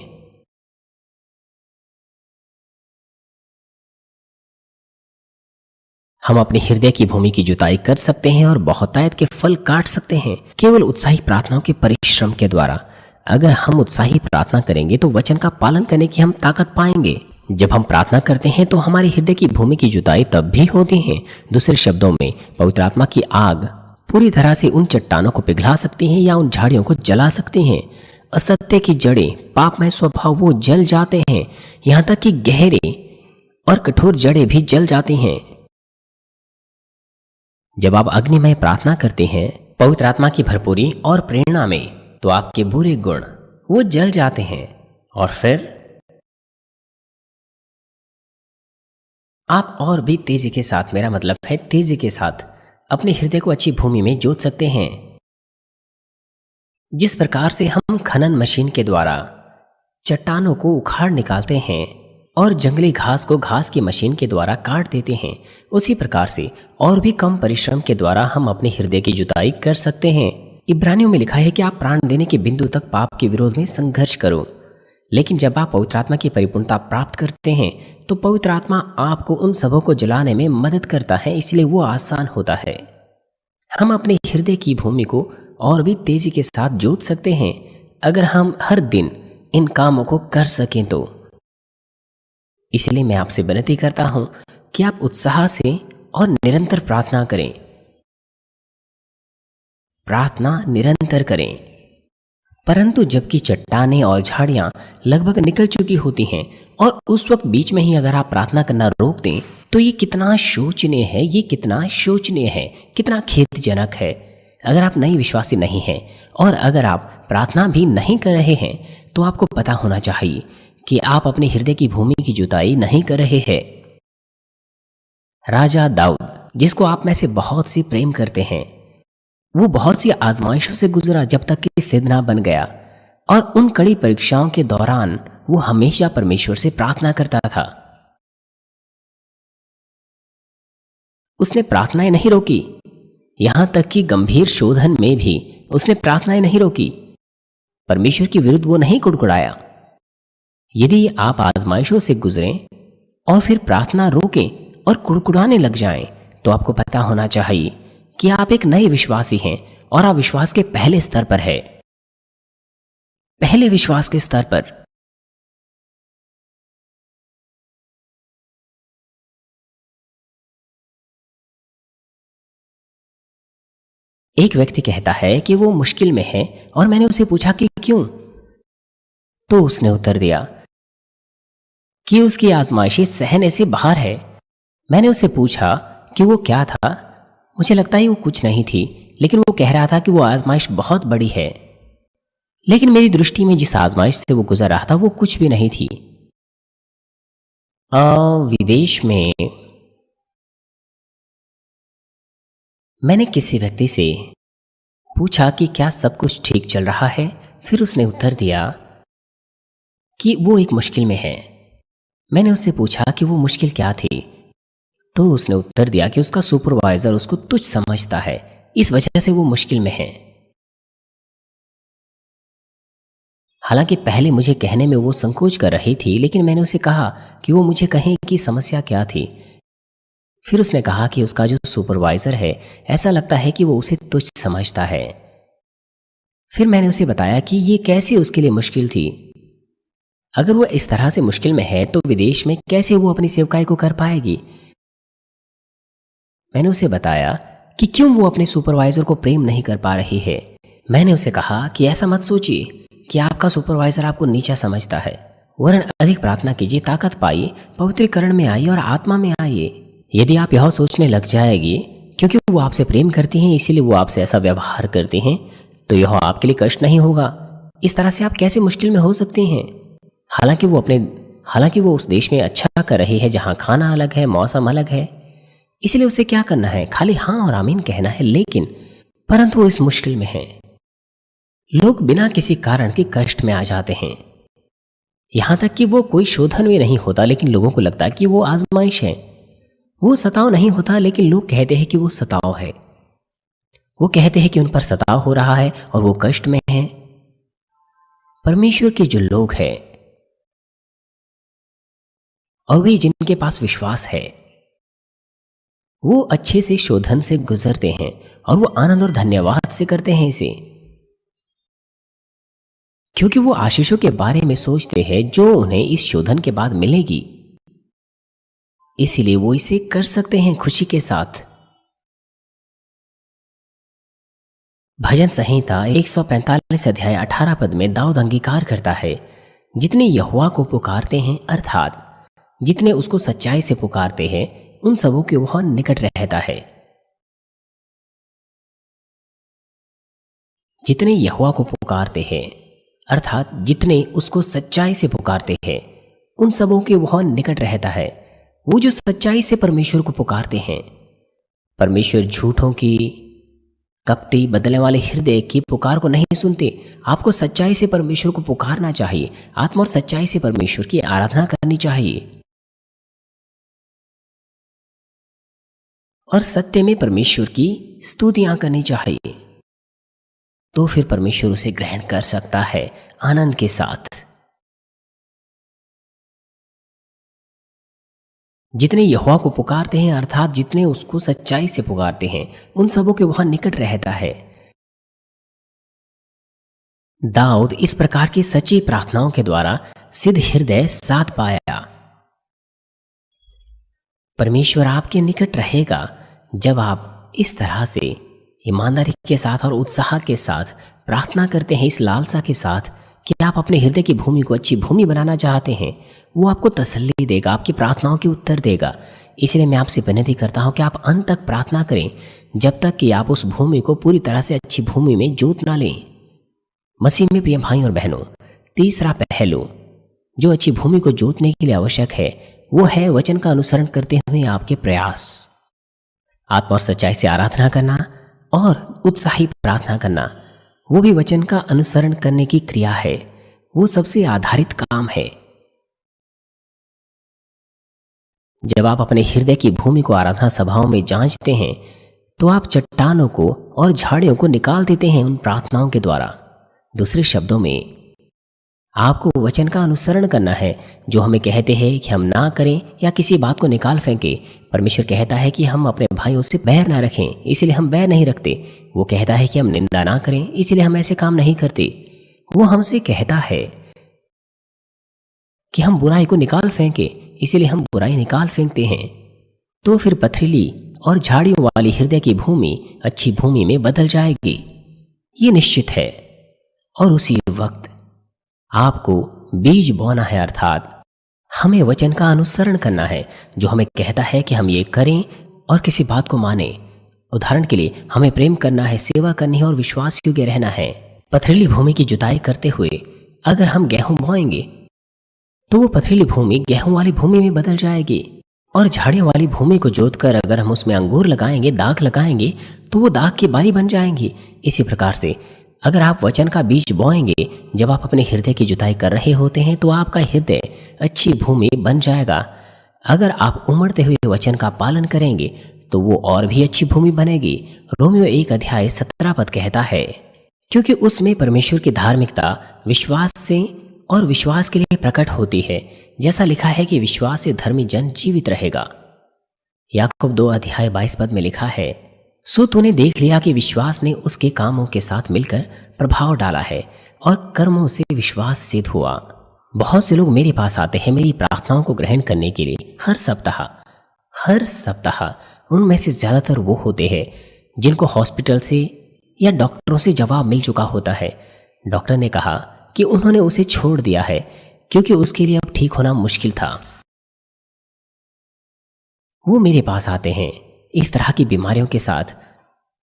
हम अपने हृदय की भूमि की जुताई कर सकते हैं और बहुतायत के फल काट सकते हैं केवल उत्साही प्रार्थनाओं के परिश्रम के द्वारा। अगर हम उत्साही प्रार्थना करेंगे तो वचन का पालन करने की हम ताकत पाएंगे। जब हम प्रार्थना करते हैं तो हमारे हृदय की भूमि की जुताई तब भी होती है। दूसरे शब्दों में, पवित्र आत्मा की आग पूरी तरह से उन चट्टानों को पिघला सकती है या उन झाड़ियों को जला सकती हैं। असत्य की जड़ें, पापमय स्वभाव वो जल जाते हैं, यहाँ तक कि गहरे और कठोर जड़ें भी जल जाती हैं। जब आप अग्निमय प्रार्थना करते हैं पवित्र आत्मा की भरपूरी और प्रेरणा में, तो आपके बुरे गुण वो जल जाते हैं और फिर आप और भी तेजी के साथ, मेरा मतलब है तेजी के साथ, अपने हृदय को अच्छी भूमि में जोत सकते हैं। जिस प्रकार से हम खनन मशीन के द्वारा चट्टानों को उखाड़ निकालते हैं और जंगली घास को घास की मशीन के द्वारा काट देते हैं, उसी प्रकार से और भी कम परिश्रम के द्वारा हम अपने हृदय की जुताई कर सकते हैं। इब्रानियों में लिखा है कि आप प्राण देने के बिंदु तक पाप के विरोध में संघर्ष करो, लेकिन जब आप पवित्र आत्मा की परिपूर्णता प्राप्त करते हैं तो पवित्र आत्मा आपको उन सबों को जलाने में मदद करता है, इसलिए वो आसान होता है। हम अपने हृदय की भूमि को और भी तेजी के साथ जोत सकते हैं अगर हम हर दिन इन कामों को कर सकें तो। इसलिए मैं आपसे विनती करता हूं कि आप उत्साह से और निरंतर प्रार्थना करें। प्रार्थना निरंतर करें। परंतु जबकि चट्टानें और झाड़ियां लगभग निकल चुकी होती हैं और उस वक्त बीच में ही अगर आप प्रार्थना करना रोक दें तो ये कितना शोचनीय है, ये कितना शोचनीय है, कितना खेदजनक है। अगर आप नए विश्वासी नहीं हैं और अगर आप प्रार्थना भी नहीं कर रहे हैं तो आपको पता होना चाहिए कि आप अपने हृदय की भूमि की जुताई नहीं कर रहे हैं। राजा दाऊद, जिसको आप में से बहुत सी प्रेम करते हैं, वो बहुत सी आजमाइशों से गुजरा जब तक कि सिद्ध ना बन गया, और उन कड़ी परीक्षाओं के दौरान वो हमेशा परमेश्वर से प्रार्थना करता था। उसने प्रार्थनाएं नहीं रोकी, यहां तक कि गंभीर शोधन में भी उसने प्रार्थनाएं नहीं रोकी। परमेश्वर के विरुद्ध वो नहीं कुड़कुड़ाया। यदि आप आजमाइशों से गुजरें और फिर प्रार्थना रोकें और कुड़कुड़ाने लग जाएं, तो आपको पता होना चाहिए कि आप एक नए विश्वासी हैं और आप विश्वास के पहले स्तर पर है, पहले विश्वास के स्तर पर। एक व्यक्ति कहता है कि वो मुश्किल में है और मैंने उसे पूछा कि क्यों, तो उसने उत्तर दिया कि उसकी आजमाइशें सहने से बाहर है। मैंने उससे पूछा कि वो क्या था। मुझे लगता है वो कुछ नहीं थी, लेकिन वो कह रहा था कि वो आजमाइश बहुत बड़ी है। लेकिन मेरी दृष्टि में जिस आजमाइश से वो गुजर रहा था वो कुछ भी नहीं थी। विदेश में मैंने किसी व्यक्ति से पूछा कि क्या सब कुछ ठीक चल रहा है। फिर उसने उत्तर दिया कि वो एक मुश्किल में है। मैंने उससे पूछा कि वो मुश्किल क्या थी, तो उसने उत्तर दिया कि उसका सुपरवाइजर उसको तुच्छ समझता है, इस वजह से वो मुश्किल में है। हालांकि पहले मुझे कहने में वो संकोच कर रही थी, लेकिन मैंने उसे कहा कि वो मुझे कहें कि समस्या क्या थी। फिर उसने कहा कि उसका जो सुपरवाइजर है, ऐसा लगता है कि वो उसे तुच्छ समझता है। फिर मैंने उसे बताया कि ये कैसे उसके लिए मुश्किल थी। अगर वो इस तरह से मुश्किल में है तो विदेश में कैसे वो अपनी सेवकाई को कर पाएगी। मैंने उसे बताया कि क्यों वो अपने सुपरवाइजर को प्रेम नहीं कर पा रही है। मैंने उसे कहा कि ऐसा मत सोचिए कि आपका सुपरवाइजर आपको नीचा समझता है, वरन अधिक प्रार्थना कीजिए, ताकत पाइए, पवित्रीकरण में आइए और आत्मा में आइए। यदि आप यह सोचने लग जाएगी क्योंकि वो आपसे प्रेम करती हैं इसीलिए वो आपसे ऐसा व्यवहार करती हैं, तो यह आपके लिए कष्ट नहीं होगा। इस तरह से आप कैसे मुश्किल में हो सकती हैं। हालांकि वो उस देश में अच्छा कर रही है जहां खाना अलग है, मौसम अलग है, इसलिए उसे क्या करना है, खाली हाँ और आमीन कहना है। लेकिन परंतु वो इस मुश्किल में है। लोग बिना किसी कारण के कष्ट में आ जाते हैं, यहां तक कि वो कोई शोधन भी नहीं होता, लेकिन लोगों को लगता है कि वो आजमाइश है। वो सताव नहीं होता, लेकिन लोग कहते हैं कि वो सताव है। वो कहते हैं कि उन पर सताव हो रहा है और वो कष्ट में है। परमेश्वर के जो लोग हैं और वे जिनके पास विश्वास है, वो अच्छे से शोधन से गुजरते हैं और वो आनंद और धन्यवाद से करते हैं इसे, क्योंकि वो आशीषों के बारे में सोचते हैं जो उन्हें इस शोधन के बाद मिलेगी। इसीलिए वो इसे कर सकते हैं खुशी के साथ। भजन संहिता 145 अध्याय 18 पद में दाऊद अंगीकार करता है, जितने यहोवा को पुकारते हैं, अर्थात जितने उसको सच्चाई से पुकारते हैं, उन सबों के वह निकट रहता है। जितने यहोवा को पुकारते हैं, अर्थात जितने उसको सच्चाई से पुकारते हैं, उन सबों के वह निकट रहता है। वो जो सच्चाई से परमेश्वर को पुकारते हैं, परमेश्वर झूठों की, कपटी, बदलने वाले हृदय की पुकार को नहीं सुनते। आपको सच्चाई से परमेश्वर को पुकारना चाहिए, आत्मा और सच्चाई से परमेश्वर की आराधना करनी चाहिए और सत्य में परमेश्वर की स्तुतियां करनी चाहिए। तो फिर परमेश्वर उसे ग्रहण कर सकता है आनंद के साथ। जितने यहोवा को पुकारते हैं, अर्थात जितने उसको सच्चाई से पुकारते हैं, उन सबों के वहां निकट रहता है। दाऊद इस प्रकार की सच्ची प्रार्थनाओं के द्वारा सिद्ध हृदय साध पाया। परमेश्वर आपके निकट रहेगा जब आप इस तरह से ईमानदारी के साथ और उत्साह के साथ प्रार्थना करते हैं, इस लालसा के साथ कि आप अपने हृदय की भूमि को अच्छी भूमि बनाना चाहते हैं। वो आपको तसल्ली देगा, आपकी प्रार्थनाओं के उत्तर देगा। इसलिए मैं आपसे विनती करता हूं कि आप अंत तक प्रार्थना करें, जब तक कि आप उस भूमि को पूरी तरह से अच्छी भूमि में जोत ना लें। मसीह में प्रिय भाई और बहनों, तीसरा पहलू जो अच्छी भूमि को जोतने के लिए आवश्यक है वो है वचन का अनुसरण करते हुए आपके प्रयास। आत्मा और सच्चाई से आराधना करना और उत्साही प्रार्थना करना, वो भी वचन का अनुसरण करने की क्रिया है। वो सबसे आधारित काम है। जब आप अपने हृदय की भूमि को आराधना सभाओं में जांचते हैं तो आप चट्टानों को और झाड़ियों को निकाल देते हैं उन प्रार्थनाओं के द्वारा। दूसरे शब्दों में, आपको वचन का अनुसरण करना है। जो हमें कहते हैं कि हम ना करें या किसी बात को निकाल फेंकें, परमेश्वर कहता है कि हम अपने भाइयों से बैर ना रखें, इसलिए हम बैर नहीं रखते। वो कहता है कि हम निंदा ना करें, इसलिए हम ऐसे काम नहीं करते। वो हमसे कहता है कि हम बुराई को निकाल फेंकें, इसलिए हम बुराई निकाल फेंकते हैं। तो फिर पथरीली और झाड़ियों वाली हृदय की भूमि अच्छी भूमि में बदल जाएगी, ये निश्चित है। और उसी वक्त आपको बीज बोना है, अर्थात हमें वचन का अनुसरण करना है जो हमें कहता है कि हम ये करें और किसी बात को माने। उदाहरण के लिए, हमें प्रेम करना है, सेवा करनी है और विश्वास योग्य रहना है। पथरीली भूमि की जुताई करते हुए अगर हम गेहूं बोएंगे तो वो पथरीली भूमि गेहूं वाली भूमि में बदल जाएगी। और झाड़ियों वाली भूमि को जोतकर अगर हम उसमें अंगूर लगाएंगे, दाख लगाएंगे, तो वो दाख की बारी बन जाएंगी। इसी प्रकार से अगर आप वचन का बीज बोएंगे, जब आप अपने हृदय की जुताई कर रहे होते हैं, तो आपका हृदय अच्छी भूमि बन जाएगा। अगर आप उमड़ते हुए वचन का पालन करेंगे तो वो और भी अच्छी भूमि बनेगी। रोमियो 1:17 कहता है, क्योंकि उसमें परमेश्वर की धार्मिकता विश्वास से और विश्वास के लिए प्रकट होती है। जैसा लिखा है कि विश्वास से धर्मी जन जीवित रहेगा। याकूब 2:22 में लिखा है, सो तूने देख लिया कि विश्वास ने उसके कामों के साथ मिलकर प्रभाव डाला है और कर्मों से विश्वास सिद्ध हुआ। बहुत से लोग मेरे पास आते हैं मेरी प्रार्थनाओं को ग्रहण करने के लिए हर सप्ताह। उनमें से ज्यादातर वो होते हैं जिनको हॉस्पिटल से या डॉक्टरों से जवाब मिल चुका होता है। डॉक्टर ने कहा कि उन्होंने उसे छोड़ दिया है क्योंकि उसके लिए अब ठीक होना मुश्किल था। वो मेरे पास आते हैं इस तरह की बीमारियों के साथ,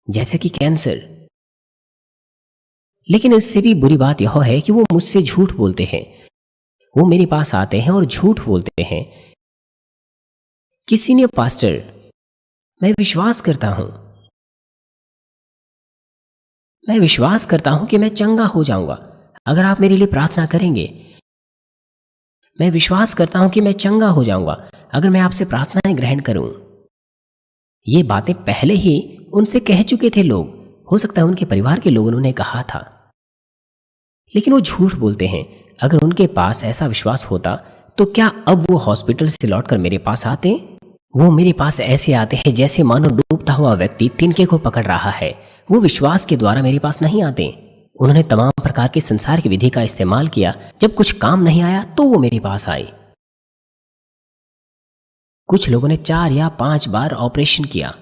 जैसे कि कैंसर। लेकिन इससे भी बुरी बात यह है कि वो मुझसे झूठ बोलते हैं। वो मेरे पास आते हैं और झूठ बोलते हैं कि सीनियर पास्टर, मैं विश्वास करता हूं कि मैं चंगा हो जाऊंगा अगर आप मेरे लिए प्रार्थना करेंगे। मैं विश्वास करता हूं कि मैं चंगा हो जाऊंगा अगर मैं आपसे प्रार्थनाएं ग्रहण करूं। ये बातें पहले ही उनसे कह चुके थे लोग। हो सकता है उनके परिवार के लोगों ने कहा था, लेकिन वो झूठ बोलते हैं। अगर उनके पास ऐसा विश्वास होता तो क्या अब वो हॉस्पिटल से लौटकर मेरे पास आते? वो मेरे पास ऐसे आते हैं जैसे मानो डूबता हुआ व्यक्ति तिनके को पकड़ रहा है। वो विश्वास के द्वारा मेरे पास नहीं आते। उन्होंने तमाम प्रकार के संसार की विधि का इस्तेमाल किया। जब कुछ काम नहीं आया तो वो मेरे पास आए। कुछ लोगों ने 4 या 5 बार ऑपरेशन किया,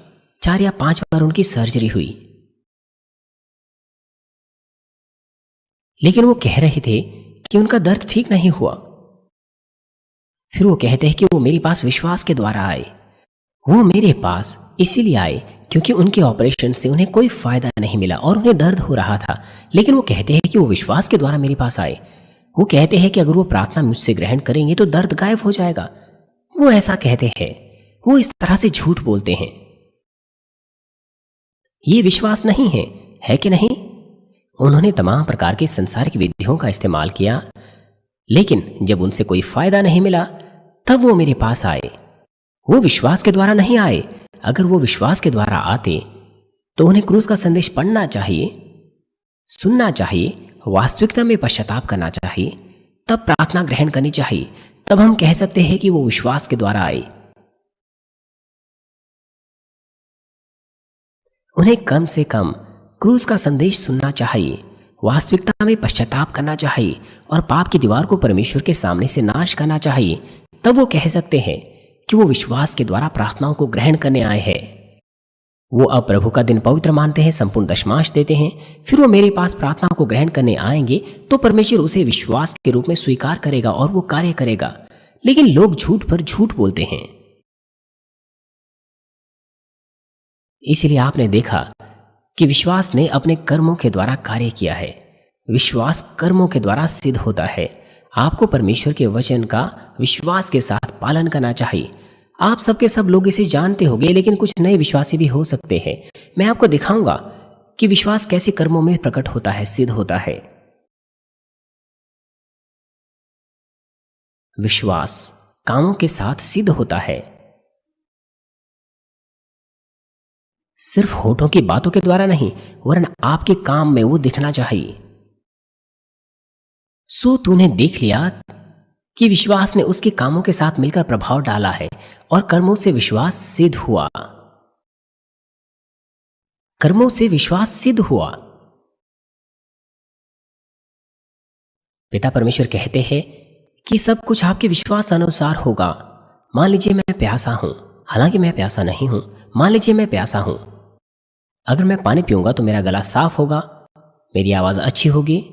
4 या 5 बार उनकी सर्जरी हुई, लेकिन वो कह रहे थे कि उनका दर्द ठीक नहीं हुआ। फिर वो कहते हैं कि वो मेरे पास विश्वास के द्वारा आए। वो मेरे पास इसीलिए आए क्योंकि उनके ऑपरेशन से उन्हें कोई फायदा नहीं मिला और उन्हें दर्द हो रहा था। लेकिन वो कहते हैं कि वो विश्वास के द्वारा मेरे पास आए। वो कहते हैं कि अगर वो प्रार्थना मुझसे ग्रहण करेंगे तो दर्द गायब हो जाएगा। वो ऐसा कहते हैं। वो इस तरह से झूठ बोलते हैं। ये विश्वास नहीं है कि नहीं? उन्होंने तमाम प्रकार के संसार की विधियों का इस्तेमाल किया, लेकिन जब उनसे कोई फायदा नहीं मिला तब वो मेरे पास आए। वो विश्वास के द्वारा नहीं आए। अगर वो विश्वास के द्वारा आते तो उन्हें क्रूस का संदेश पढ़ना चाहिए, सुनना चाहिए, वास्तविकता में पश्चाताप करना चाहिए, तब प्रार्थना ग्रहण करनी चाहिए। तब हम कह सकते हैं कि वो विश्वास के द्वारा आए। उन्हें कम से कम क्रूस का संदेश सुनना चाहिए, वास्तविकता में पश्चाताप करना चाहिए और पाप की दीवार को परमेश्वर के सामने से नाश करना चाहिए। तब वो कह सकते हैं कि वो विश्वास के द्वारा प्रार्थनाओं को ग्रहण करने आए हैं। वो अब प्रभु का दिन पवित्र मानते हैं, संपूर्ण दशमांश देते हैं, फिर वो मेरे पास प्रार्थनाओं को ग्रहण करने आएंगे तो परमेश्वर उसे विश्वास के रूप में स्वीकार करेगा और वो कार्य करेगा। लेकिन लोग झूठ पर झूठ बोलते हैं। इसलिए आपने देखा कि विश्वास ने अपने कर्मों के द्वारा कार्य किया है। विश्वास कर्मों के द्वारा सिद्ध होता है। आपको परमेश्वर के वचन का विश्वास के साथ पालन करना चाहिए। आप सबके सब लोग इसे जानते होंगे, लेकिन कुछ नए विश्वासी भी हो सकते हैं। मैं आपको दिखाऊंगा कि विश्वास कैसे कर्मों में प्रकट होता है, सिद्ध होता है। विश्वास कामों के साथ सिद्ध होता है, सिर्फ होठों की बातों के द्वारा नहीं, वरन आपके काम में वो दिखना चाहिए। सो तूने देख लिया कि विश्वास ने उसके कामों के साथ मिलकर प्रभाव डाला है और कर्मों से विश्वास सिद्ध हुआ। कर्मों से विश्वास सिद्ध हुआ। पिता परमेश्वर कहते हैं कि सब कुछ आपके विश्वास अनुसार होगा। मान लीजिए मैं प्यासा हूं, हालांकि मैं प्यासा नहीं हूं। मान लीजिए मैं प्यासा हूं। अगर मैं पानी पीऊंगा तो मेरा गला साफ होगा, मेरी आवाज अच्छी होगी।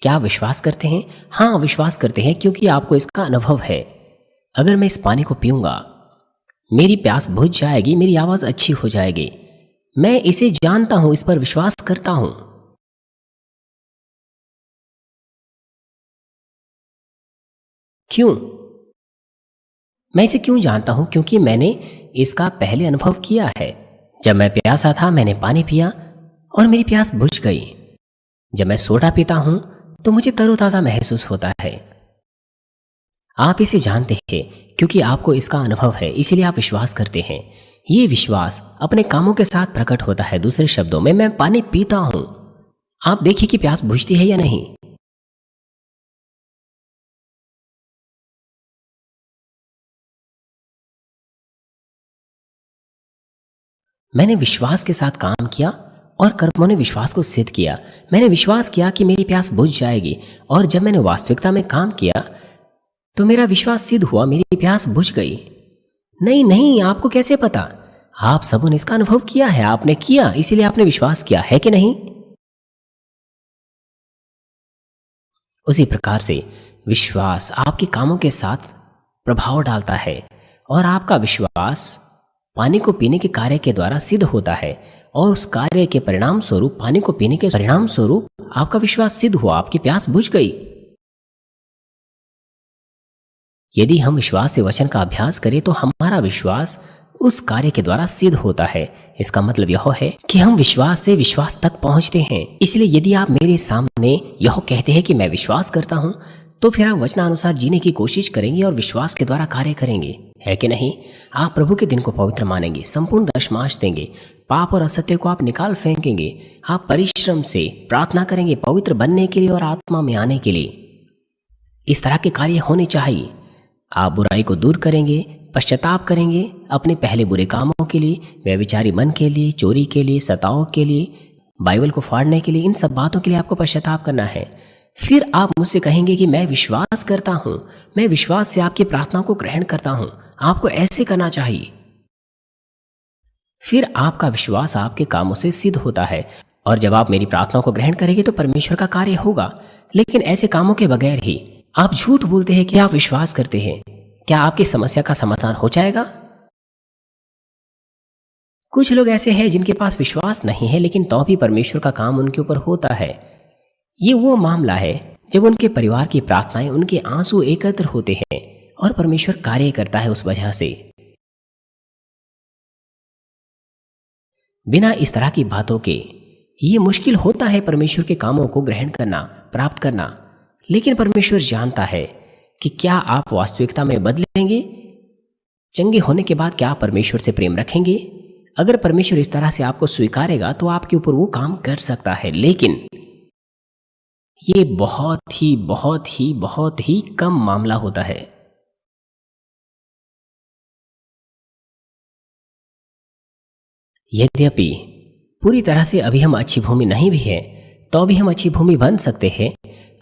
क्या आप विश्वास करते हैं? हाँ, विश्वास करते हैं, क्योंकि आपको इसका अनुभव है। अगर मैं इस पानी को पीऊंगा, मेरी प्यास बुझ जाएगी, मेरी आवाज अच्छी हो जाएगी। मैं इसे जानता हूं, इस पर विश्वास करता हूं। क्यों? मैं इसे क्यों जानता हूं? क्योंकि मैंने इसका पहले अनुभव किया है। जब मैं प्यासा था, मैंने पानी पिया और मेरी प्यास बुझ गई। जब मैं सोडा पीता हूं तो मुझे तरोताजा महसूस होता है। आप इसे जानते हैं क्योंकि आपको इसका अनुभव है, इसीलिए आप विश्वास करते हैं। ये विश्वास अपने कामों के साथ प्रकट होता है। दूसरे शब्दों में, मैं पानी पीता हूं, आप देखिए कि प्यास बुझती है या नहीं। मैंने विश्वास के साथ काम किया और कर्मों ने विश्वास को सिद्ध किया। मैंने विश्वास किया कि मेरी प्यास बुझ जाएगी, और जब मैंने वास्तविकता में काम किया तो मेरा विश्वास सिद्ध हुआ, मेरी प्यास बुझ गई। नहीं नहीं, आपको कैसे पता? आप सबों ने इसका अनुभव किया है, आपने किया, इसीलिए आपने विश्वास किया है कि नहीं? उसी प्रकार से विश्वास आपके कामों के साथ प्रभाव डालता है और आपका विश्वास पानी को पीने के कार्य के द्वारा सिद्ध होता है, और उस कार्य के परिणाम स्वरूप, पानी को पीने के परिणाम स्वरूप आपका विश्वास सिद्ध हुआ, आपकी प्यास बुझ गई। यदि हम विश्वास से वचन का अभ्यास करें तो हमारा विश्वास उस कार्य के द्वारा सिद्ध होता है। इसका मतलब यह है कि हम विश्वास से विश्वास तक पहुंचते हैं। इसलिए यदि आप मेरे सामने यह कहते हैं कि मैं विश्वास करता हूं, तो फिर आप वचनानुसार जीने की कोशिश करेंगे और विश्वास के द्वारा कार्य करेंगे, है कि नहीं? आप प्रभु के दिन को पवित्र मानेंगे, संपूर्ण दशमांश देंगे, पाप और असत्य को आप निकाल फेंकेंगे। आप परिश्रम से प्रार्थना करेंगे पवित्र बनने के लिए और आत्मा में आने के लिए। इस तरह के कार्य होने चाहिए। आप बुराई को दूर करेंगे, पश्चाताप करेंगे अपने पहले बुरे कामों के लिए, व्यभिचारी मन के लिए, चोरी के लिए, सताओं के लिए, बाइबल को फाड़ने के लिए। इन सब बातों के लिए आपको पश्चाताप करना है। फिर आप मुझसे कहेंगे कि मैं विश्वास करता हूं, मैं विश्वास से आपकी प्रार्थना को ग्रहण करता हूं। आपको ऐसे करना चाहिए। फिर आपका विश्वास आपके कामों से सिद्ध होता है, और जब आप मेरी प्रार्थना को ग्रहण करेंगे तो परमेश्वर का कार्य होगा। लेकिन ऐसे कामों के बगैर ही आप झूठ बोलते हैं कि आप विश्वास करते हैं। क्या आपकी समस्या का समाधान हो जाएगा? कुछ लोग ऐसे हैं जिनके पास विश्वास नहीं है, लेकिन तो भी परमेश्वर का काम उनके ऊपर होता है। ये वो मामला है जब उनके परिवार की प्रार्थनाएं, उनके आंसू एकत्र होते हैं और परमेश्वर कार्य करता है उस वजह से। बिना इस तरह की बातों के ये मुश्किल होता है परमेश्वर के कामों को ग्रहण करना, प्राप्त करना। लेकिन परमेश्वर जानता है कि क्या आप वास्तविकता में बदलेंगे। चंगे होने के बाद क्या आप परमेश्वर से प्रेम रखेंगे? अगर परमेश्वर इस तरह से आपको स्वीकारेगा तो आपके ऊपर वो काम कर सकता है, लेकिन ये बहुत ही कम मामला होता है। यद्यपि पूरी तरह से अभी हम अच्छी भूमि नहीं भी है, तो भी हम अच्छी भूमि बन सकते हैं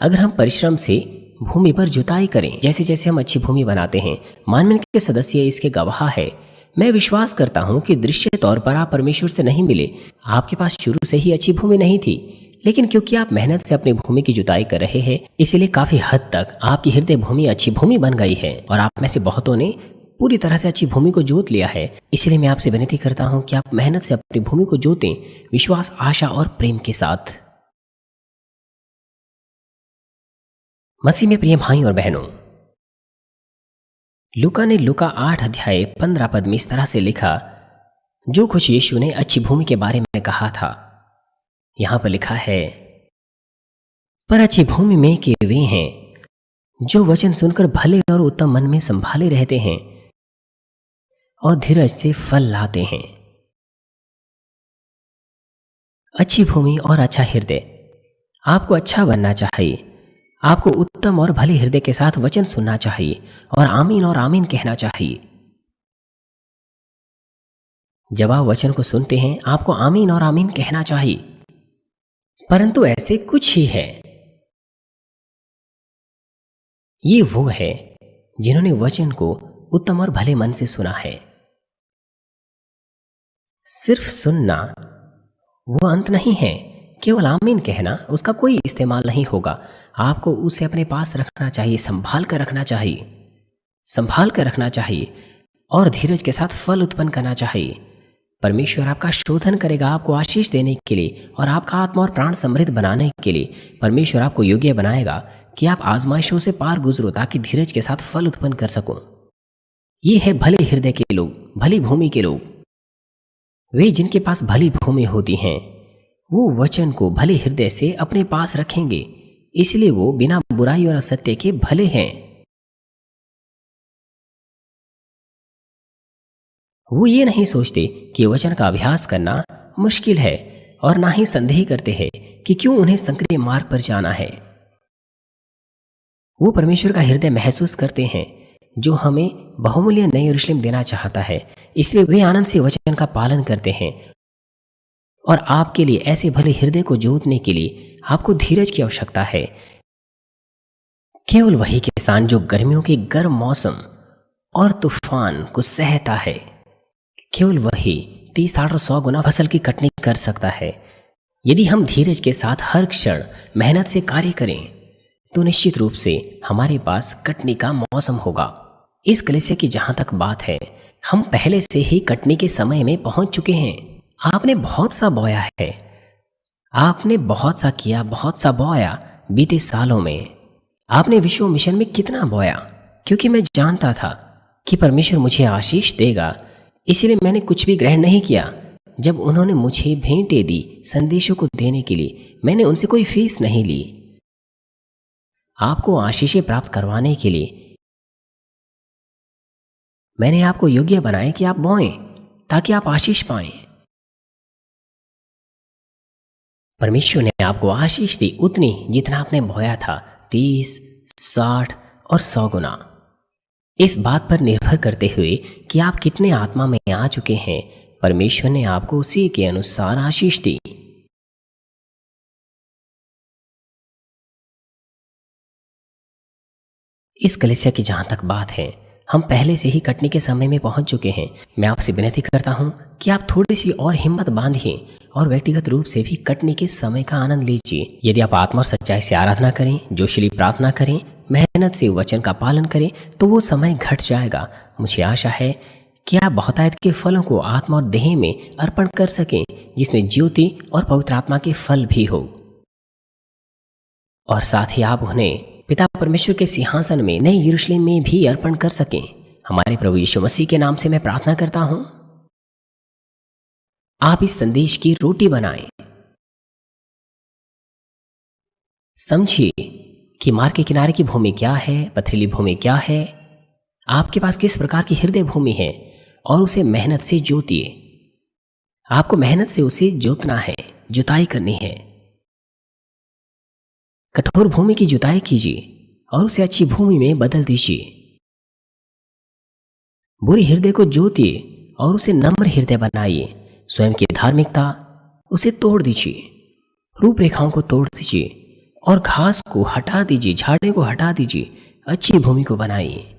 अगर हम परिश्रम से भूमि पर जुताई करें। जैसे जैसे हम अच्छी भूमि बनाते हैं, मानव के सदस्य इसके गवाह है। मैं विश्वास करता हूँ कि दृश्य तौर पर आप परमेश्वर से नहीं मिले, आपके पास शुरू से ही अच्छी भूमि नहीं थी, लेकिन क्योंकि आप मेहनत से अपनी भूमि की जुताई कर रहे हैं, इसलिए काफी हद तक आपकी हृदय भूमि अच्छी भूमि बन गई है और आप में से बहुतों ने पूरी तरह से अच्छी भूमि को जोत लिया है। इसलिए मैं आपसे विनती करता हूँ कि आप मेहनत से अपनी भूमि को जोतें, विश्वास, आशा और प्रेम के साथ। मसीह में प्रिय भाई और बहनों, लूका ने लूका 8 अध्याय 15 पद में इस तरह से लिखा, जो कुछ यीशु ने अच्छी भूमि के बारे में कहा था। यहां पर लिखा है, पर अच्छी भूमि में के वे हैं जो वचन सुनकर भले और उत्तम मन में संभाले रहते हैं और धीरज से फल लाते हैं। अच्छी भूमि और अच्छा हृदय। आपको अच्छा बनना चाहिए। आपको उत्तम और भले हृदय के साथ वचन सुनना चाहिए और आमीन कहना चाहिए। जब आप वचन को सुनते हैं, आपको आमीन और आमीन कहना चाहिए। परंतु ऐसे कुछ ही है, ये वो है जिन्होंने वचन को उत्तम और भले मन से सुना है। सिर्फ सुनना वो अंत नहीं है। केवल आमीन कहना उसका कोई इस्तेमाल नहीं होगा। आपको उसे अपने पास रखना चाहिए, संभाल कर रखना चाहिए और धीरज के साथ फल उत्पन्न करना चाहिए। परमेश्वर आपका शोधन करेगा, आपको आशीष देने के लिए और आपका आत्मा और प्राण समृद्ध बनाने के लिए। परमेश्वर आपको योग्य बनाएगा कि आप आजमाइशों से पार गुजरो, ताकि धीरज के साथ फल उत्पन्न कर सको। ये है भले हृदय के लोग, भली भूमि के लोग। वे जिनके पास भली भूमि होती हैं, वो वचन को भले हृदय से अपने पास रखेंगे, इसलिए वो बिना बुराई और असत्य के भले हैं। वो ये नहीं सोचते कि वचन का अभ्यास करना मुश्किल है और ना ही संदेह करते हैं कि क्यों उन्हें संक्रिय मार्ग पर जाना है। वो परमेश्वर का हृदय महसूस करते हैं जो हमें बहुमूल्य नई यरूशलेम देना चाहता है, इसलिए वे आनंद से वचन का पालन करते हैं। और आपके लिए ऐसे भले हृदय को जोतने के लिए आपको धीरज की आवश्यकता है। केवल वही किसान जो गर्मियों के गर्म मौसम और तूफान को सहता है, केवल वही 30, 60 और 100 गुना फसल की कटनी कर सकता है। यदि हम धीरज के साथ हर क्षण मेहनत से कार्य करें तो निश्चित रूप से हमारे पास कटनी का मौसम होगा। इस कलीसिया की जहां तक बात है, हम पहले से ही कटनी के समय में पहुंच चुके हैं। आपने बहुत सा बोया है, आपने बहुत सा किया, बहुत सा बोया बीते सालों में। आपने विश्व मिशन में कितना बोया, क्योंकि मैं जानता था कि परमेश्वर मुझे आशीष देगा, इसलिए मैंने कुछ भी ग्रहण नहीं किया। जब उन्होंने मुझे भेंटें दी संदेशों को देने के लिए, मैंने उनसे कोई फीस नहीं ली। आपको आशीषें प्राप्त करवाने के लिए मैंने आपको योग्य बनाया कि आप बोएं ताकि आप आशीष पाएं। परमेश्वर ने आपको आशीष दी उतनी जितना आपने बोया था, 30, 60 और 100 गुना। इस बात पर निर्भर करते हुए कि आप कितने आत्मा में आ चुके हैं, परमेश्वर ने आपको उसी के अनुसार आशीष दी। इस कलीसिया की जहां तक बात है, हम पहले से ही कटनी के समय में पहुंच चुके हैं। मैं आपसे विनती करता हूं कि आप थोड़ी सी और हिम्मत बांधिए और व्यक्तिगत रूप से भी कटनी के समय का आनंद लीजिए। यदि आप आत्मा और सच्चाई से आराधना करें, जोशीली प्रार्थना करें, मेहनत से वचन का पालन करें, तो वो समय घट जाएगा। मुझे आशा है कि आप बहुतायत के फलों को आत्मा और देह में अर्पण कर सकें, जिसमें ज्योति और पवित्र आत्मा के फल भी हो, और साथ ही आप उन्हें पिता परमेश्वर के सिंहासन में नई यरूशलेम में भी अर्पण कर सकें। हमारे प्रभु यीशु मसीह के नाम से मैं प्रार्थना करता हूं, आप इस संदेश की रोटी बनाएं। समझिए कि मार्ग के किनारे की भूमि क्या है, पथरीली भूमि क्या है, आपके पास किस प्रकार की हृदय भूमि है, और उसे मेहनत से जोतिए। आपको मेहनत से उसे जोतना है, जुताई करनी है। कठोर भूमि की जुताई कीजिए और उसे अच्छी भूमि में बदल दीजिए। बुरी हृदय को जोतिए और उसे नम्र हृदय बनाइए। स्वयं की धार्मिकता उसे तोड़ दीजिए, रूपरेखाओं को तोड़ दीजिए और घास को हटा दीजिए, झाड़ने को हटा दीजिए, अच्छी भूमि को बनाइए।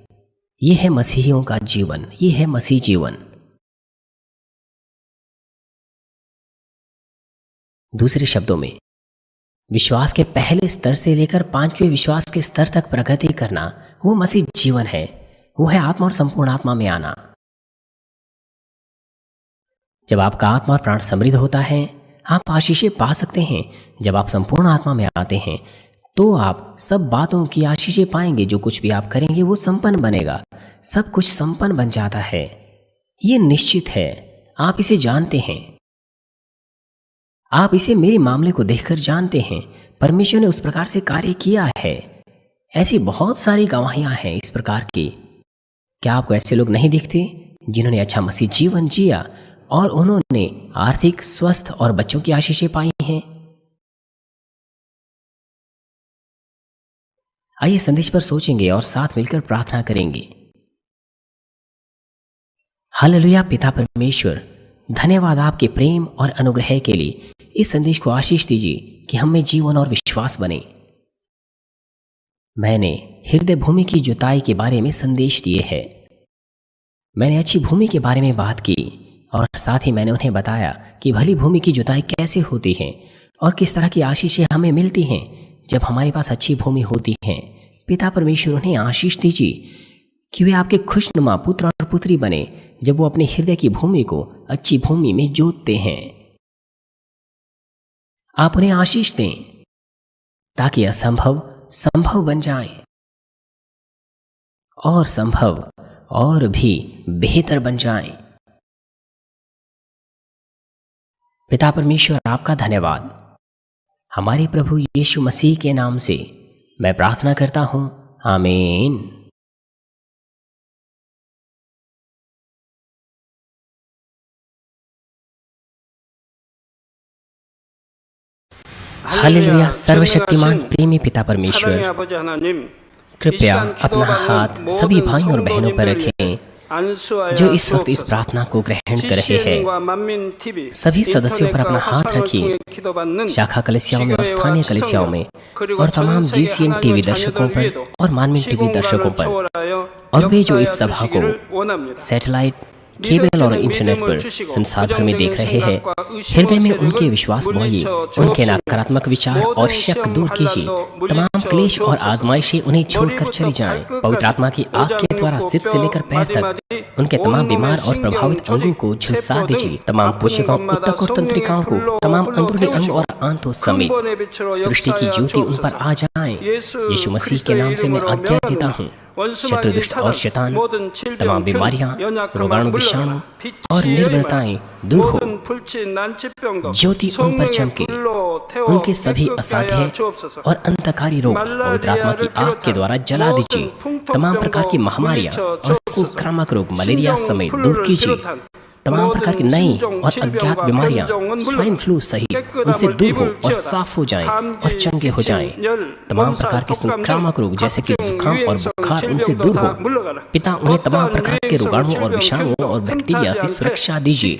ये है मसीहियों का जीवन, ये है मसीह जीवन। दूसरे शब्दों में, विश्वास के पहले स्तर से लेकर 5वें विश्वास के स्तर तक प्रगति करना, वो मसीह जीवन है। वो है आत्मा और संपूर्ण आत्मा में आना। जब आपका आत्मा और प्राण समृद्ध होता है, आप आशीषें पा सकते हैं। जब आप संपूर्ण आत्मा में आते हैं तो आप सब बातों की आशीषें पाएंगे। जो कुछ भी आप करेंगे वो संपन्न बनेगा, सब कुछ संपन्न बन जाता है। ये निश्चित है, आप इसे जानते हैं। आप इसे मेरे मामले को देखकर जानते हैं। परमेश्वर ने उस प्रकार से कार्य किया है। ऐसी बहुत सारी गवाहियां हैं इस प्रकार की। क्या आपको ऐसे लोग नहीं दिखते जिन्होंने अच्छा मसीह जीवन जिया और उन्होंने आर्थिक, स्वस्थ और बच्चों की आशीषें पाई हैं? आइए संदेश पर सोचेंगे और साथ मिलकर प्रार्थना करेंगे। हालेलुया। पिता परमेश्वर, धन्यवाद आपके प्रेम और अनुग्रह के लिए। इस संदेश को आशीष दीजिए कि हम में जीवन और विश्वास बने। मैंने हृदय भूमि की जुताई के बारे में संदेश दिए हैं। मैंने अच्छी भूमि के बारे में बात की और साथ ही मैंने उन्हें बताया कि भली भूमि की जुताई कैसे होती है और किस तरह की आशीषें हमें मिलती हैं जब हमारे पास अच्छी भूमि होती है। पिता परमेश्वर, उन्हें आशीष दीजिए कि वे आपके खुशनुमा पुत्र और पुत्री बने जब वो अपने हृदय की भूमि को अच्छी भूमि में जोतते हैं। आप उन्हें आशीष दें ताकि असंभव संभव बन जाए और संभव और भी बेहतर बन जाए। पिता परमेश्वर, आपका धन्यवाद। हमारे प्रभु यीशु मसीह के नाम से मैं प्रार्थना करता हूं, आमीन। हालेलुया। सर्वशक्तिमान प्रेमी पिता परमेश्वर, कृपया अपना हाथ सभी भाइयों और बहनों पर रखें जो इस वक्त इस प्रार्थना को ग्रहण कर रहे हैं। सभी सदस्यों पर अपना हाथ रखिए, शाखा कलीसियाओं में और स्थानीय कलीसियाओं में, और तमाम GCN टीवी दर्शकों पर और मानवीय टीवी दर्शकों पर, और वे जो इस सभा को सैटेलाइट, केबल और इंटरनेट पर संसार भर में देख रहे हैं। हृदय में उनके विश्वास बोइए, उनके नकारात्मक विचार और शक दूर कीजिए। तमाम क्लेश और आजमाइशें उन्हें छोड़कर चली जाएं। पवित्र आत्मा की आग के द्वारा सिर से लेकर पैर तक उनके तमाम बीमार और प्रभावित अंगों को झुलसा दीजिए। तमाम कोशिकाओं, ऊतक और तंत्रिकाओं को, तमाम अंदरूनी अंग और आंतों समेत सृष्टि की ज्योति उन पर आ जाए। यीशु मसीह के नाम से मैं आज्ञा देता हूँ, शत्रु, दुष्ट और शैतान, तमाम बीमारियां, रोगाणु, विषाणु और निर्बलताएं दूर हो। ज्योति उन पर चमके। उनके सभी असाध्य और अंतकारी रोग पवित्र आत्मा की आग के द्वारा जला दीजिए। तमाम प्रकार की महामारियां और संक्रामक रोग, मलेरिया समेत दूर कीजिए। तमाम प्रकार की नई और अज्ञात बीमारियां, स्वाइन फ्लू सहित, उनसे दूर हो और साफ हो जाएं और चंगे हो जाएं। तमाम प्रकार के संक्रामक रोग जैसे कि जुकाम और बुखार उनसे दूर हो। पिता, उन्हें तमाम प्रकार के रोगाणुओं और विषाणुओं और बैक्टीरिया से सुरक्षा दीजिए।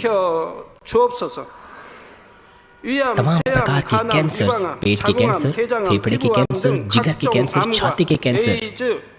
तमाम प्रकार के कैंसर, पेट के कैंसर, फेफड़े के कैंसर, जिगर के कैंसर, छाती के कैंसर,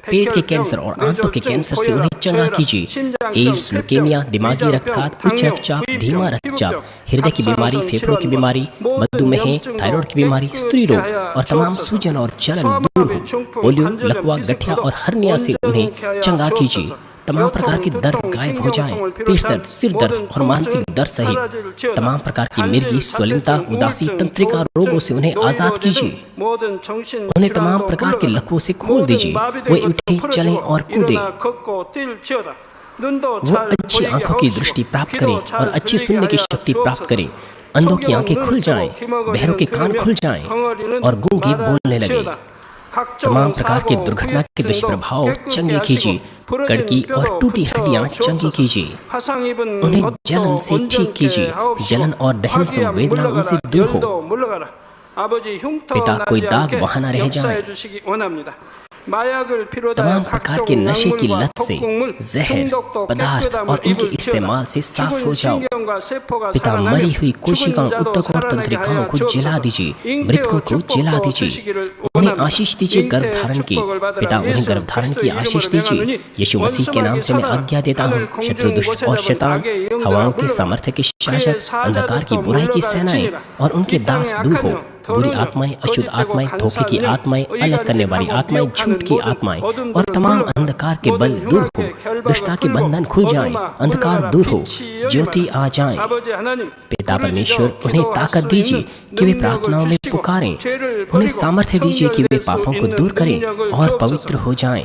पेट के कैंसर और आंतों के कैंसर से उन्हें चंगा कीजिए। एड्स, ल्यूकेमिया, दिमागी रक्तचाप, उच्च रक्तचाप, धीमा रक्तचाप, हृदय की बीमारी, फेफड़ों की बीमारी, मधुमेह, थायराइड की बीमारी, स्त्री रोग और तमाम सूजन और जलन दूर हो। पोलियो, लकवा, गठिया और हर्निया से उन्हें चंगा कीजिए। तमाम प्रकार के दर्द गायब हो जाएं। पेट दर्द, सिर दर्द और मानसिक दर्द सहित तमाम प्रकार की मिर्गी, स्वलिनता, उदासी, तंत्रिका रोगों से उन्हें आजाद कीजिए। उन्हें तमाम प्रकार के लकवों से खोल दीजिए। वे उठे, चलें और कूदें। वो अच्छी आंखों की दृष्टि प्राप्त करें और अच्छी सुनने की शक्ति प्राप्त करें। अंधों की आंखें खुल जाएं, बहरों के कान खुल जाएं और गूंगे बोलने लगे। तमाम प्रकार के दुर्घटना के दुष्प्रभाव चंगे कीजिए। कड़की और टूटी हड्डियां चंगी कीजिए। उन्हें जलन से ठीक कीजिए। जलन और दहन संवेदना उनसे दूर हो। पिता, कोई दाग वहां न रह जाए। तमाम प्रकार के नशे की लत से, जहर पदार्थ और उनके इस्तेमाल से साफ हो जाओ। पिता, मरी हुई कोशिकाओं, ऊतकों और तंत्रिकाओं को जला दीजिए, मृतकों को जला दीजिए, उन्हें आशीष दीजिए गर्भधारण की। पिता, उन्हें गर्भधारण की आशीष दीजिए। यीशु मसीह के नाम से मैं आज्ञा देता हूँ, शत्रु, दुष्ट और शैतान, हवाओं के सामर्थ्य के शासक, अंधकार की बुराई की सेनाएं और उनके दास दूर हो। बुरी आत्माएं, अशुद्ध आत्माएं, धोखे की आत्माएं, अलग करने वाली आत्माएं, झूठ की आत्माएं और तमाम अंधकार के बल दूर हो। दुष्टता के बंधन खुल जाएं, अंधकार दूर हो, ज्योति आ जाए। पिता परमेश्वर, उन्हें ताकत दीजिए कि वे प्रार्थनाओं में पुकारें, उन्हें सामर्थ्य दीजिए कि वे पापों को दूर करें और पवित्र हो जाएं।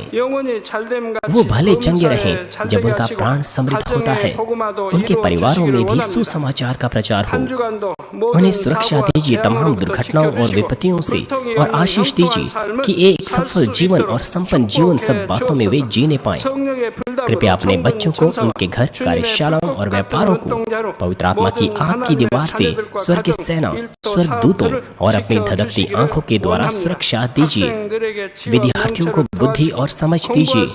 वो भले चंगे रहें जब उनका प्राण समृद्ध होता है। उनके परिवारों में भी सुसमाचार का प्रचार हो। उन्हें सुरक्षा दीजिए तमाम दुर्घटनाओं और विपत्तियों से, और आशीष दीजिए कि एक सफल जीवन और संपन्न जीवन सब बातों में वे जीने पाएं। कृपया अपने बच्चों को, उनके घर, कार्यशालाओं और व्यापारों को पवित्र आत्मा की आग की दीवार से, स्वर्ग की सेना, स्वर्गदूतों और अपनी धधकती आंखों के द्वारा सुरक्षा दीजिए। विद्यार्थियों को बुद्धि और समझ दीजिए,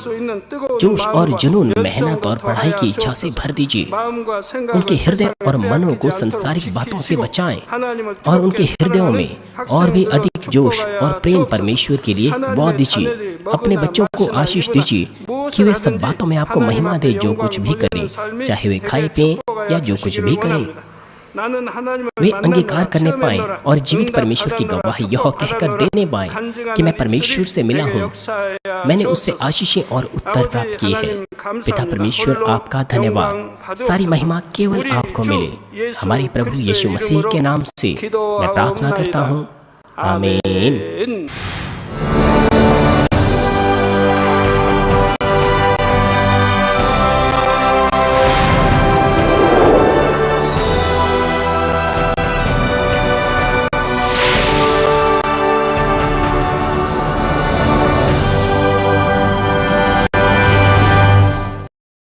जोश और जुनून, मेहनत और पढ़ाई की इच्छा से भर दीजिए। उनके हृदय और मनों को संसारिक बातों से बचाएं और उनके हृदयों में और भी अधिक जोश और प्रेम परमेश्वर के लिए बो दीजिए। अपने बच्चों को आशीष दीजिए कि वे सब बातों में आपको महिमा दे, जो कुछ भी करें, चाहे वे खाए पिए या जो कुछ भी करें, वे अंगीकार करने पाएं और जीवित परमेश्वर की गवाही यह कहकर देने पाएं कि मैं परमेश्वर से मिला हूँ, मैंने उससे आशीषें और उत्तर प्राप्त किए हैं। पिता परमेश्वर, आपका धन्यवाद। सारी महिमा केवल आपको मिले। हमारे प्रभु यीशु मसीह के नाम से मैं प्रार्थना करता हूँ, आमीन।